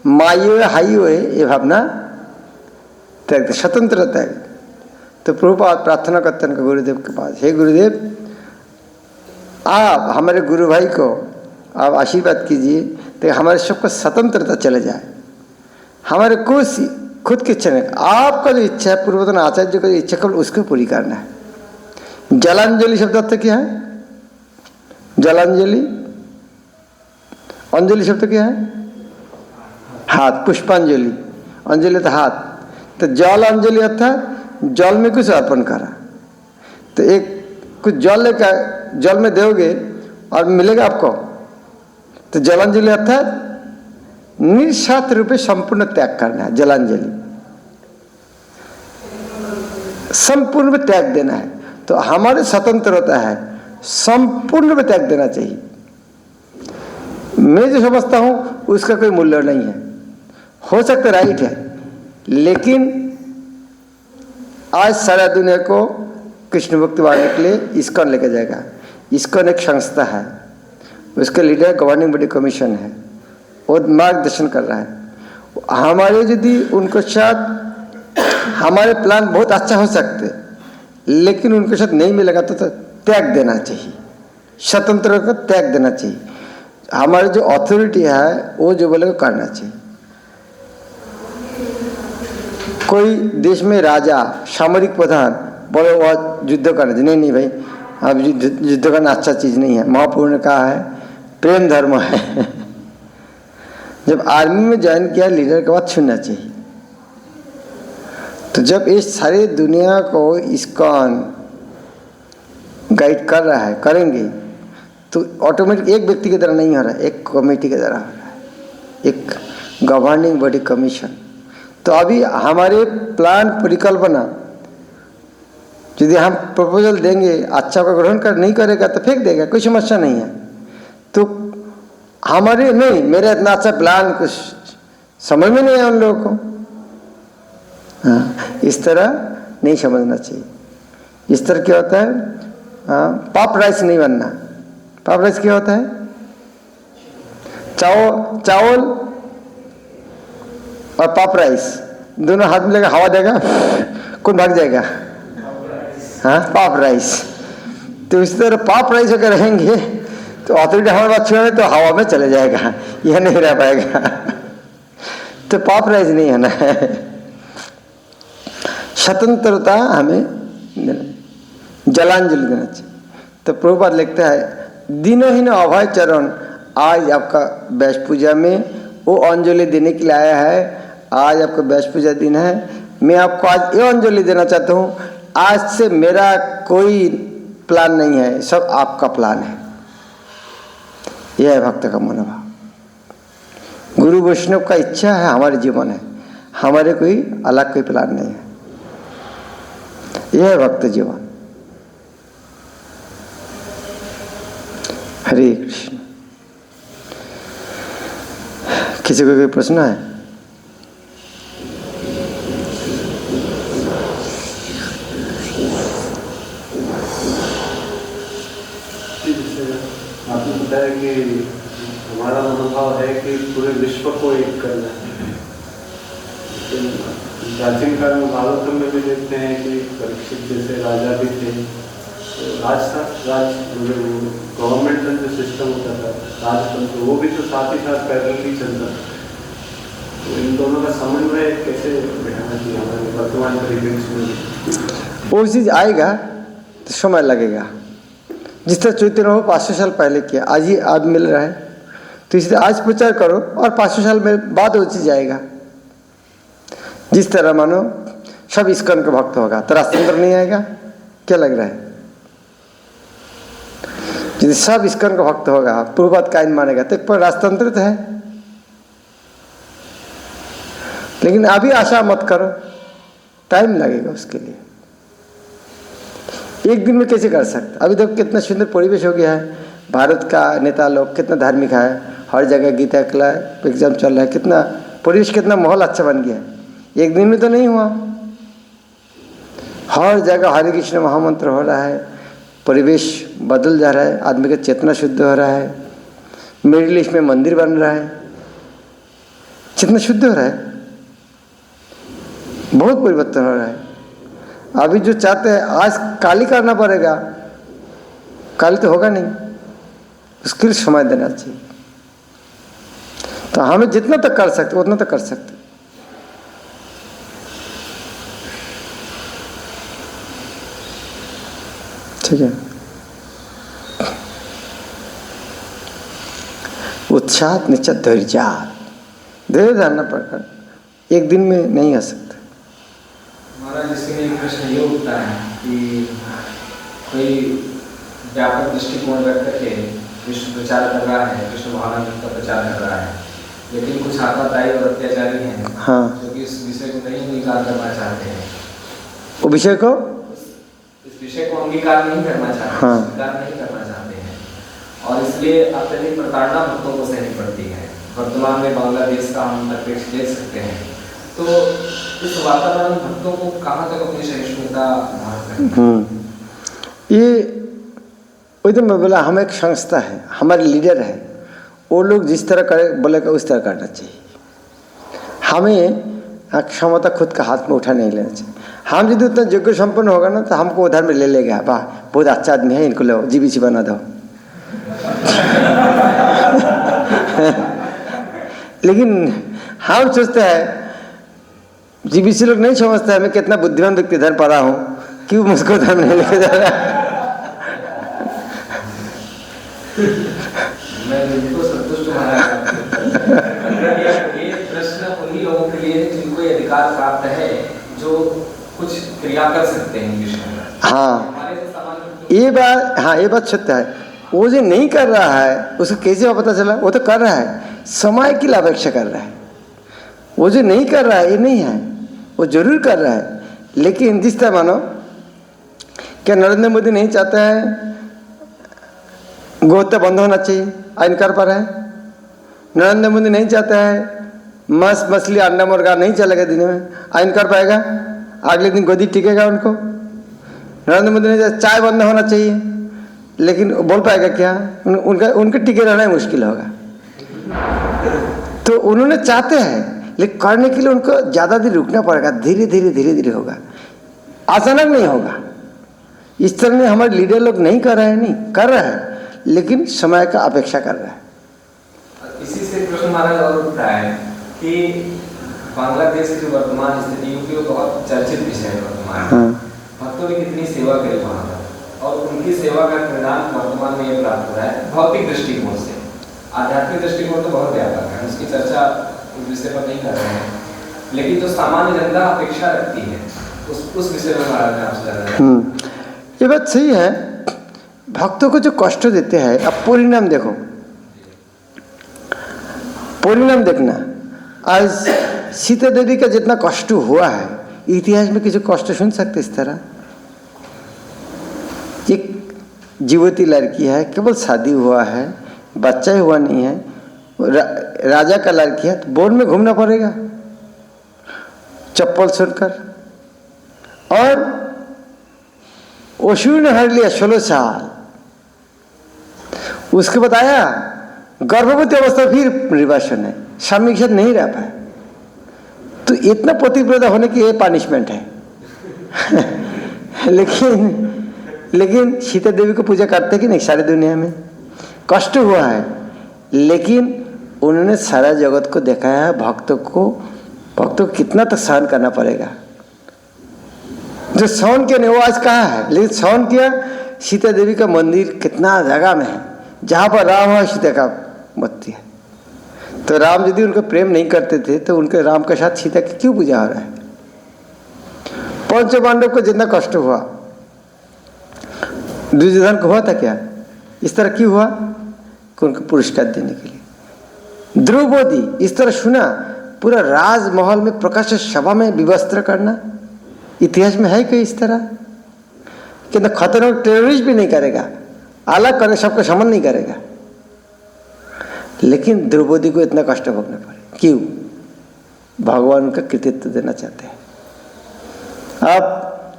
माई वे हाईवे ये भावना त्याग, स्वतंत्र त्याग। तो प्रभुपाद प्रार्थना करते हैं गुरुदेव के पास, हे गुरुदेव आप हमारे गुरु भाई को आप आशीर्वाद कीजिए तो हमारे सबको स्वतंत्रता चले जाए। हमारे कुछ खुद की इच्छा नहीं, आपका जो इच्छा है पूर्वतन आचार्य का जो इच्छा केवल उसको पूरी करना है। जलांजलि शब्द अर्थ क्या है? जलांजलि, अंजलि शब्द क्या है? हाथ, पुष्पांजलि, अंजलि तो हाथ। तो जल अंजलि अर्थात जल में कुछ अर्पण करा। तो एक कुछ जल लेकर जल में दोगे और मिलेगा आपको। तो जलांजलि अर्थात निस्वार्थ रूप से संपूर्ण त्याग करना है। जलांजलि संपूर्ण में त्याग देना है। तो हमारी स्वतंत्रता है, संपूर्ण में त्याग देना चाहिए। मैं जो समझता हूं उसका कोई मूल्य नहीं है। हो सकता राइट है, लेकिन आज सारा दुनिया को कृष्ण भक्ति बांटने के लिए इस्कॉन लेके जाएगा। इस्कॉन एक संस्था है, उसके लीडर गवर्निंग बॉडी कमीशन है, वो मार्गदर्शन कर रहा है। हमारे यदि उनके साथ हमारे प्लान बहुत अच्छा हो सकते, लेकिन उनके साथ नहीं मिलेगा तो त्याग देना चाहिए, स्वतंत्र को त्याग देना चाहिए। हमारी जो अथॉरिटी है वो जो बोलेगा करना चाहिए। कोई देश में राजा, सामरिक प्रधान बोले वो युद्ध करना चाहिए, नहीं भाई अब युद्ध करना अच्छा चीज़ नहीं है। महापुरुष ने कहा है प्रेम धर्म है। जब आर्मी में ज्वाइन किया लीडर के बाद सुनना चाहिए। तो जब इस सारी दुनिया को इस्कॉन गाइड कर रहा है, करेंगे तो ऑटोमेटिक एक व्यक्ति की तरह नहीं हो रहा है, एक कमेटी की तरह हो रहा है, एक गवर्निंग बॉडी कमीशन। तो अभी हमारे प्लान परिकल्पना यदि हम प्रपोजल देंगे, अच्छा का ग्रहण कर नहीं करेगा तो फेंक देगा, कोई समस्या नहीं है। तो हमारे नहीं, मेरा इतना अच्छा प्लान कुछ समझ में नहीं है उन लोगों को। हाँ, इस तरह नहीं समझना चाहिए। इस तरह क्या होता है? हाँ, पाप राइस नहीं बनना। पाप राइस क्या होता है? चावल और पाप राइस दोनों हाथ मिलेगा, हवा देगा, कौन भाग जाएगा? हाँ, पाप राइस। तो इस तरह पाप राइस अगर रहेंगे तो अथॉरिटी हमारे बात छोड़े तो हवा में चले जाएगा, यह नहीं रह पाएगा। तो पाप राइस नहीं है ना। स्वतंत्रता हमें जलांजलि देना चाहिए। तो प्रभुपाद लिखता है दिनहीन अभय चरण आज आपका बैश पूजा में वो अंजलि देने के लिए आया है। आज आपका बैश पूजा दिन है, मैं आपको आज ये अंजलि देना चाहता हूँ। आज से मेरा कोई प्लान नहीं है, सब आपका प्लान है। यह है भक्त का मनोभाव। गुरु वैष्णव का इच्छा है हमारे जीवन है, हमारे कोई अलग कोई प्लान नहीं है। यह है भक्त जीवन। हरे कृष्ण। किसी को कोई प्रश्न है? आपने बताया कि हमारा मनोभाव है कि पूरे विश्व को एक करना है। प्राचीन काल में भागवत में भी देखते हैं कि परीक्षित जैसे राजा भी थे, गवर्नमेंट का जो सिस्टम होता था राजतंत्र, वो भी तो साथ ही साथ पैदल ही चलता था। तो इन दोनों का समन्वय कैसे बिठाना चाहिए हमारे वर्तमान परिप्रेक्ष्य में? वो चीज़ आएगा तो समय लगेगा। जिस तरह चैतन्य प्रभु 500 साल पहले किया, आज ही आज मिल रहा है, तो इसलिए आज प्रचार करो और 500 साल में बाद वो चीज़ आएगा। जिस तरह मानो सब इस्कॉन का भक्त होगा तो राष्ट्रतंत्र नहीं आएगा, क्या लग रहा है? यदि सब इस्कॉन का भक्त होगा, पूर्ववाद कायन मानेगा, तो एक पर राष्ट्रतंत्र तो है। लेकिन अभी आशा मत करो, टाइम लगेगा उसके लिए। एक दिन में कैसे कर सकते? अभी देखो कितना सुंदर परिवेश हो गया है। भारत का नेता लोग कितना धार्मिक है, हर जगह गीता का एग्जाम चल रहा है, कितना परिवेश, कितना माहौल अच्छा बन गया है। एक दिन में तो नहीं हुआ, हर जगह हरे कृष्ण महामंत्र हो रहा है, परिवेश बदल जा रहा है, आदमी का चेतना शुद्ध हो रहा है, मिडिल ईस्ट में मंदिर बन रहा है, चेतना शुद्ध हो रहा है, बहुत परिवर्तन हो रहा है। अभी जो चाहते हैं आज काली करना पड़ेगा, काली तो होगा नहीं, उसके लिए समय देना चाहिए। तो हमें जितना तक कर सकते उतना तक कर सकते। ठीक है। उत्साह निश्चित धैर्य, धैर्य धरना पड़ेगा, एक दिन में नहीं आ सकता। महाराज, इसके लिए प्रश्न ये उठता है कि कोई व्यापक दृष्टिकोण रख करके विश्व प्रचार कर रहा है, विश्व भावना का प्रचार कर रहा है, लेकिन कुछ आताताई और अत्याचारी हैं, हाँ, जो कि इस विषय को नहीं अंगीकार करना चाहते हैं। वो विषय को, इस विषय को अंगीकार नहीं करना चाहते, हाँ, स्वीकार नहीं करना चाहते हैं, और इसलिए अत्यधिक प्रताड़ना भक्तों को सहनी पड़ती है। वर्तमान में बांग्लादेश का हम परिप्रेक्ष्य देख सकते हैं। तो इस वातावरण में भक्तों को कहाँ तक अपनी सहिष्णुता धारण करें? ये वही तो मैं बोला, हम एक संस्था है, हमारे लीडर है, वो लोग जिस तरह करे बोलेगा उस तरह करना चाहिए। हमें क्षमता खुद का हाथ में उठा नहीं लेना चाहिए। हम यदि उतना योग्य संपन्न होगा ना तो हमको उधर में ले लेगा, वाह बहुत अच्छा आदमी है, इनको लो जीबीसी बना दो। लेकिन हम सोचते हैं, जीबीसी लोग नहीं समझते हैं मैं कितना बुद्धिमान व्यक्ति इधर पड़ा हूँ, क्यों मुझको उधर नहीं लेके जा रहा है। मैं बिल्कुल संतुष्ट ये प्रश्न उन्हीं लोगों के लिए जिनको ये अधिकार प्राप्त है, जो कुछ क्रिया कर सकते हैं विश्व में। हाँ, ये बात, हाँ ये बात सत्य है। वो जो नहीं कर रहा है उसको कैसे पता चला? वो तो कर रहा है, समय की अपेक्षा कर रहा है। वो जो नहीं कर रहा है ये नहीं है, वो जरूर कर रहा है। लेकिन जिस तरह मानो क्या नरेंद्र मोदी नहीं चाहता है गोहत्या बंद होना चाहिए, आइन कर पा रहा है। नरेंद्र मोदी नहीं चाहता है मांस मछली अंडा मुर्गा नहीं चलेगा दिन में, आइन कर पाएगा? अगले दिन गोदी टिकेगा उनको? नरेंद्र मोदी नहीं चाहता चाय बंद होना चाहिए, लेकिन बोल पाएगा क्या? उनके टिके रहना ही मुश्किल होगा। तो उन्होंने चाहते हैं, लेकिन करने के लिए उनको ज़्यादा देर रुकना पड़ेगा, धीरे धीरे होगा, अचानक नहीं होगा। इस तरह में हमारे लीडर लोग नहीं कर रहे हैं, नहीं कर रहे हैं, लेकिन समय का अपेक्षा कर रहा है। इसी से प्रश्न महाराज और उठता है कि बांग्लादेश की जो वर्तमान स्थिति, क्योंकि वो बहुत चर्चित विषय है वर्तमान। हाँ। भक्तों ने कितनी सेवा करी वहाँ पर, और उनकी सेवा का परिणाम वर्तमान में ये प्राप्त हो रहा है। भौतिक दृष्टिकोण से, आध्यात्मिक दृष्टिकोण तो बहुत व्यापक है, उसकी चर्चा उस विषय पर नहीं कर रहे हैं, लेकिन जो सामान्य जनता अपेक्षा रखती है उस विषय में महाराज में आपसे जानना है। ये बात सही है। भक्तों को जो कष्ट देते हैं, अब परिणाम देखो, परिणाम देखना। आज सीता देवी का जितना कष्ट हुआ है, इतिहास में किसी कष्ट सुन सकते इस तरह? एक जीवती लड़की है, केवल शादी हुआ है, बच्चा ही हुआ नहीं है, राजा का लड़की है, तो बोर्ड में घूमना पड़ेगा चप्पल सुनकर। और ओशू ने हर लिया 16 साल, उसके बताया गर्भवती अवस्था फिर रिवर्सन है, स्वामी के साथ नहीं रह पाए। तो इतना पतिव्रता होने की ये पनिशमेंट है। लेकिन सीता देवी को पूजा करते कि नहीं? सारी दुनिया में कष्ट हुआ है, लेकिन उन्होंने सारा जगत को दिखाया है भक्तों को कितना तक सहन करना पड़ेगा। जो सहन किया नहीं वो आज कहाँ है, लेकिन सहन किया। सीता देवी का मंदिर कितना जगह में है, जहाँ पर राम और सीता का मूर्ति है। तो राम यदि उनको प्रेम नहीं करते थे तो उनके राम के साथ सीता की क्यों पूजा हो रहा है। पंच पांडव को जितना कष्ट हुआ, दुर्योधन को हुआ था क्या? इस तरह क्यों हुआ कि उनको पुरस्कार देने के लिए। द्रौपदी इस तरह सुना, पूरा राजमहल में प्रकाश सभा में विवस्त्र करना, इतिहास में है कि इस तरह कि ना खतरनाक टेररिस्ट भी नहीं करेगा, अलग करने सबको समन नहीं करेगा। लेकिन द्रौपदी को इतना कष्ट भोगना पड़े, क्यों? भगवान का कृतित्व देना चाहते हैं। आप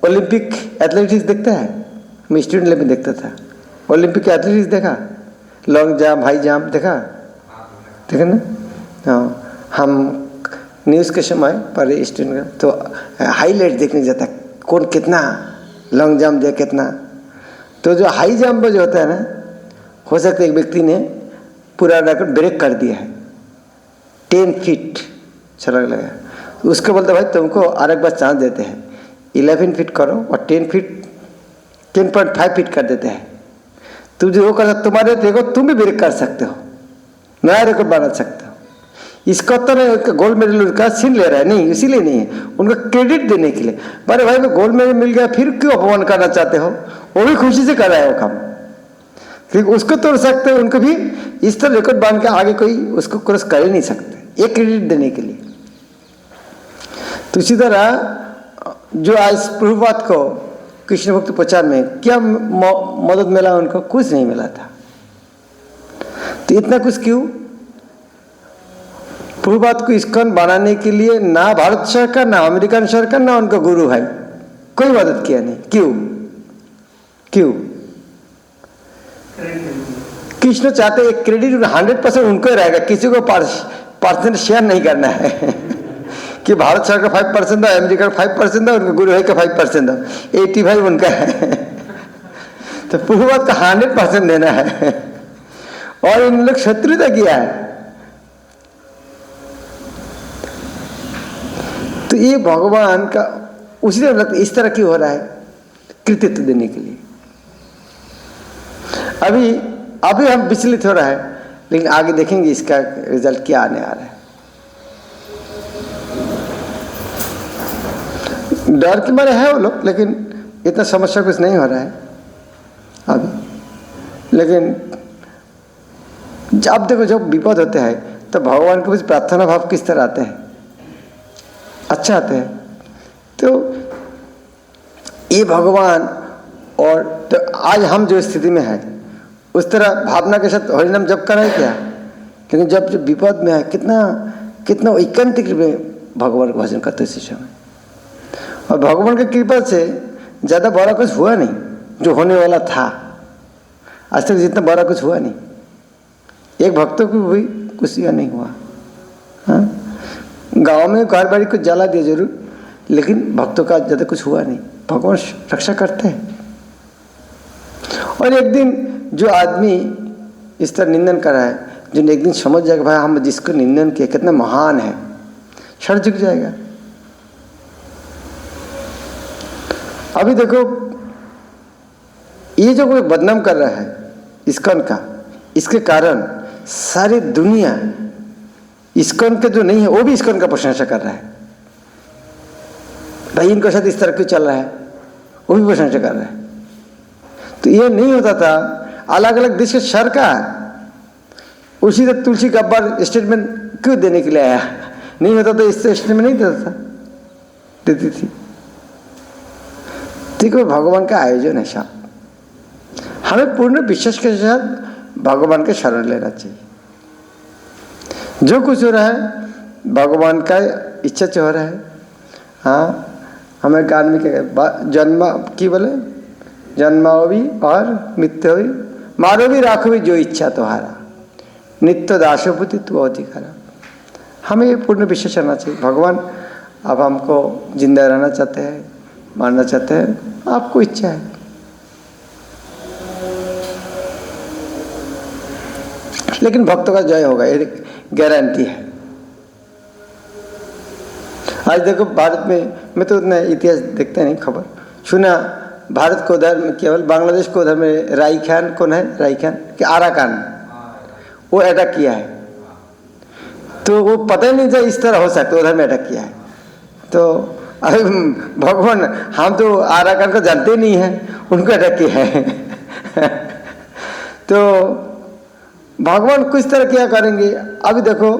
ओलंपिक एथलेटिक्स देखते हैं? मैं स्टूडेंट लेवल में देखता था। ओलंपिक एथलेटिक्स देखा, लॉन्ग जंप, हाई जंप देखा ना? हाँ, हम न्यूज़ के समय पर स्टूडेंट तो हाईलाइट देखने जाता, कौन कितना लॉन्ग जंप दिया कितना। तो जो हाई जंप जो होता है ना, हो सकता है एक व्यक्ति ने पूरा रिकॉर्ड ब्रेक कर दिया है, 10 फीट छलांग लगा। उसको बोलते भाई तुमको और एक बार चांस देते हैं, 11 फीट करो और 10.5 फीट कर देते हैं। तुम जो कर सकते, तुम्हारे देखो तुम भी ब्रेक कर सकते हो, नया रिकॉर्ड बना सकते हो। इसका तो नहीं गोल्ड मेडल उनका सीन ले रहा है, नहीं इसीलिए नहीं है, उनका क्रेडिट देने के लिए। अरे भाई मैं गोल्ड मेडल मिल गया फिर क्यों अपमान करना चाहते हो? वो भी खुशी से कर रहा है वो काम, क्योंकि उसको तोड़ सकते हो, उनको भी इस तरह रिकॉर्ड बांध के आगे कोई उसको क्रॉस कर ही नहीं सकते, एक क्रेडिट देने के लिए। तो इसी तरह जो आज प्रभुपाद को कृष्ण भक्त प्रचार में क्या मदद मिला, उनको कुछ नहीं मिला था। तो इतना कुछ क्यों? प्रभुपाद को इस्कॉन बनाने के लिए ना भारत सरकार, ना अमेरिकन सरकार, ना उनका गुरु भाई कोई मदद किया नहीं। क्यों? कृष्ण चाहते एक क्रेडिट 100% उनको ही रहेगा, किसी को परसेंट शेयर नहीं करना है कि भारत सरकार 5% दो, अमेरिका 5% दो, उनका गुरु भाई का 5% दो, 85 उनका है। तो प्रभुपाद का 100% देना है। और इन लोग शत्रुता किया है। तो ये भगवान का उसी तरह लगता, इस तरह क्यों हो रहा है? कृतित्व देने के लिए। अभी हम विचलित हो रहा है, लेकिन आगे देखेंगे इसका रिजल्ट क्या आने आ रहा है। डर के मारे है वो लोग, लेकिन इतना समस्या कुछ नहीं हो रहा है अभी। लेकिन जब देखो जब विपद होते हैं तो भगवान के कुछ प्रार्थना भाव किस तरह आते हैं, अच्छा आते हैं। तो ये भगवान, और तो आज हम जो स्थिति में है उस तरह भावना के साथ हरिनाम जप कर रहे क्या? क्योंकि जब विपद में है कितना एकांतिक में भगवान का भजन करते इस समय। और भगवान की कृपा से ज़्यादा बड़ा कुछ हुआ नहीं, जो होने वाला था आज तक जितना बड़ा कुछ हुआ नहीं। एक भक्तों को भी कुछ यह नहीं हुआ। हाँ, गांव में घर बाड़ी को जला दिया जरूर, लेकिन भक्तों का ज़्यादा कुछ हुआ नहीं। भगवान रक्षा करते हैं। और एक दिन जो आदमी इस तरह निंदन कर रहा है, जो एक दिन समझ जाएगा भाई हम जिसको निंदन किया कितना महान है, सर झुक जाएगा। अभी देखो ये जो कोई बदनाम कर रहा है इस्कॉन का, इसके कारण सारी दुनिया इस्कॉन के जो नहीं है वो भी इस्कॉन का प्रशंसा कर रहा है। भाई इनके साथ इस तरह क्यों चल रहा है, वो भी प्रशंसा कर रहा है। तो ये नहीं होता था। अलग अलग देश के सरकार उसी तरह तुलसी गब्बर स्टेटमेंट क्यों देने के लिए आया? नहीं होता तो इस स्टेटमेंट नहीं देता था, देती थी। ठीक है, भगवान का आयोजन है साहब। हमें पूर्ण विश्वास के साथ भगवान के शरण लेना चाहिए। जो कुछ हो रहा है भगवान का इच्छा से हो रहा है। हाँ, हमें गान में क्या जन्म की बोले, जन्माओ भी और मृत्यु भी, मारो भी राखो भी जो इच्छा तुम्हारा, नित्य दासोपुति तू अधिकारा। हमें ये पूर्ण विश्वास करना चाहिए। भगवान अब हमको जिंदा रहना चाहते हैं, मानना चाहते हैं, आपको इच्छा है। लेकिन भक्तों का जय होगा, ये गारंटी है। आज देखो भारत में, मैं तो उतना इतिहास देखते नहीं, खबर सुना, भारत को उधर में केवल, बांग्लादेश को उधर में राई खान, कौन है राई खान कि आरा खान, वो अटैक किया है। तो वो पता ही नहीं था इस तरह हो सकता, उधर में अटैक किया है। तो अरे भगवान, हम तो आरा खान को जानते ही नहीं हैं, उनको अटैक किया है। तो भगवान कुछ तरह क्या करेंगे। अभी देखो,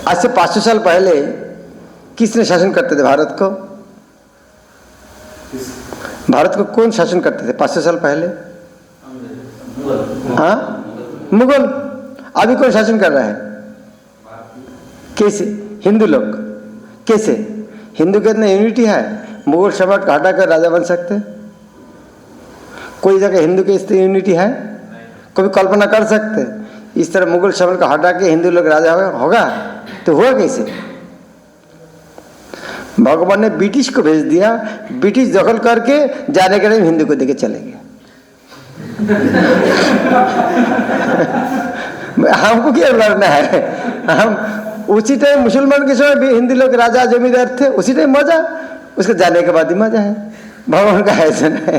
आज से 500 साल पहले किसने शासन करते थे भारत को? भारत को कौन शासन करते थे 500 साल पहले? हाँ, मुगल। अभी कौन शासन कर रहा है? कैसे? हिंदू लोग। कैसे? हिंदू के इतना यूनिटी है, मुगल सम्राट को हटा कर राजा बन सकते? कोई जगह हिंदू के इस यूनिटी है? कभी कल्पना कर सकते इस तरह मुगल सम्राट को हटा के हिंदू लोग राजा होगा? तो हुआ कैसे? भगवान ने ब्रिटिश को भेज दिया, ब्रिटिश दखल करके जाने के टाइम हिंदू को देके चले गए। हमको क्या लड़ना है? हम उसी टाइम मुसलमान के समय भी हिंदू लोग राजा जमींदार थे, उसी टाइम मजा, उसके जाने के बाद ही मजा है। भगवान का ऐसा है,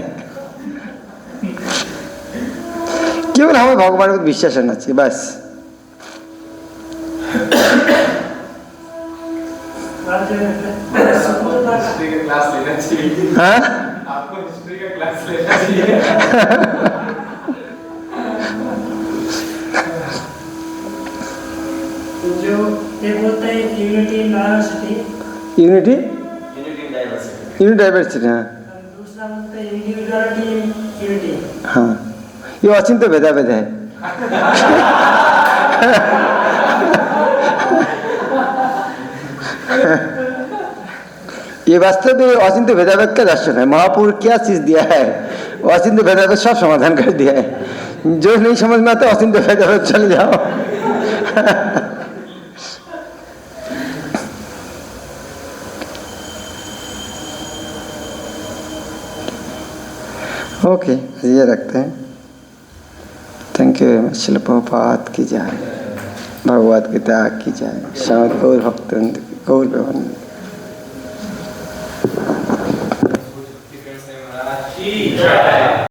केवल हमें भगवान को विश्वास करना चाहिए बस। हिस्ट्री का क्लास लेना चाहिए। हाँ, आपको हिस्ट्री का क्लास लेना चाहिए। जो ये बोलते हैं unity in diversity, unity unity in diversity, unit diversity. हाँ दूसरा बोलते हैं इंडिविजुअलिटी इन यूनिटी। हाँ, ये अचिंत भेदाभेद है। ये वास्तव में अचिंत भेदाभेद का दर्शन है। महापुरुष क्या चीज दिया है, वो अचिंत भेदाभेद सब समाधान कर दिया है। जो नहीं समझ में आता अचिंत भेदाभेद चले जाओ। ओके, ये रखते हैं। Thank you very much. Srila Prabhupada की जय, भगवद गीता की जय, श्रीमद् गौर भक्तवृंद की गौर प्रबंध। जय।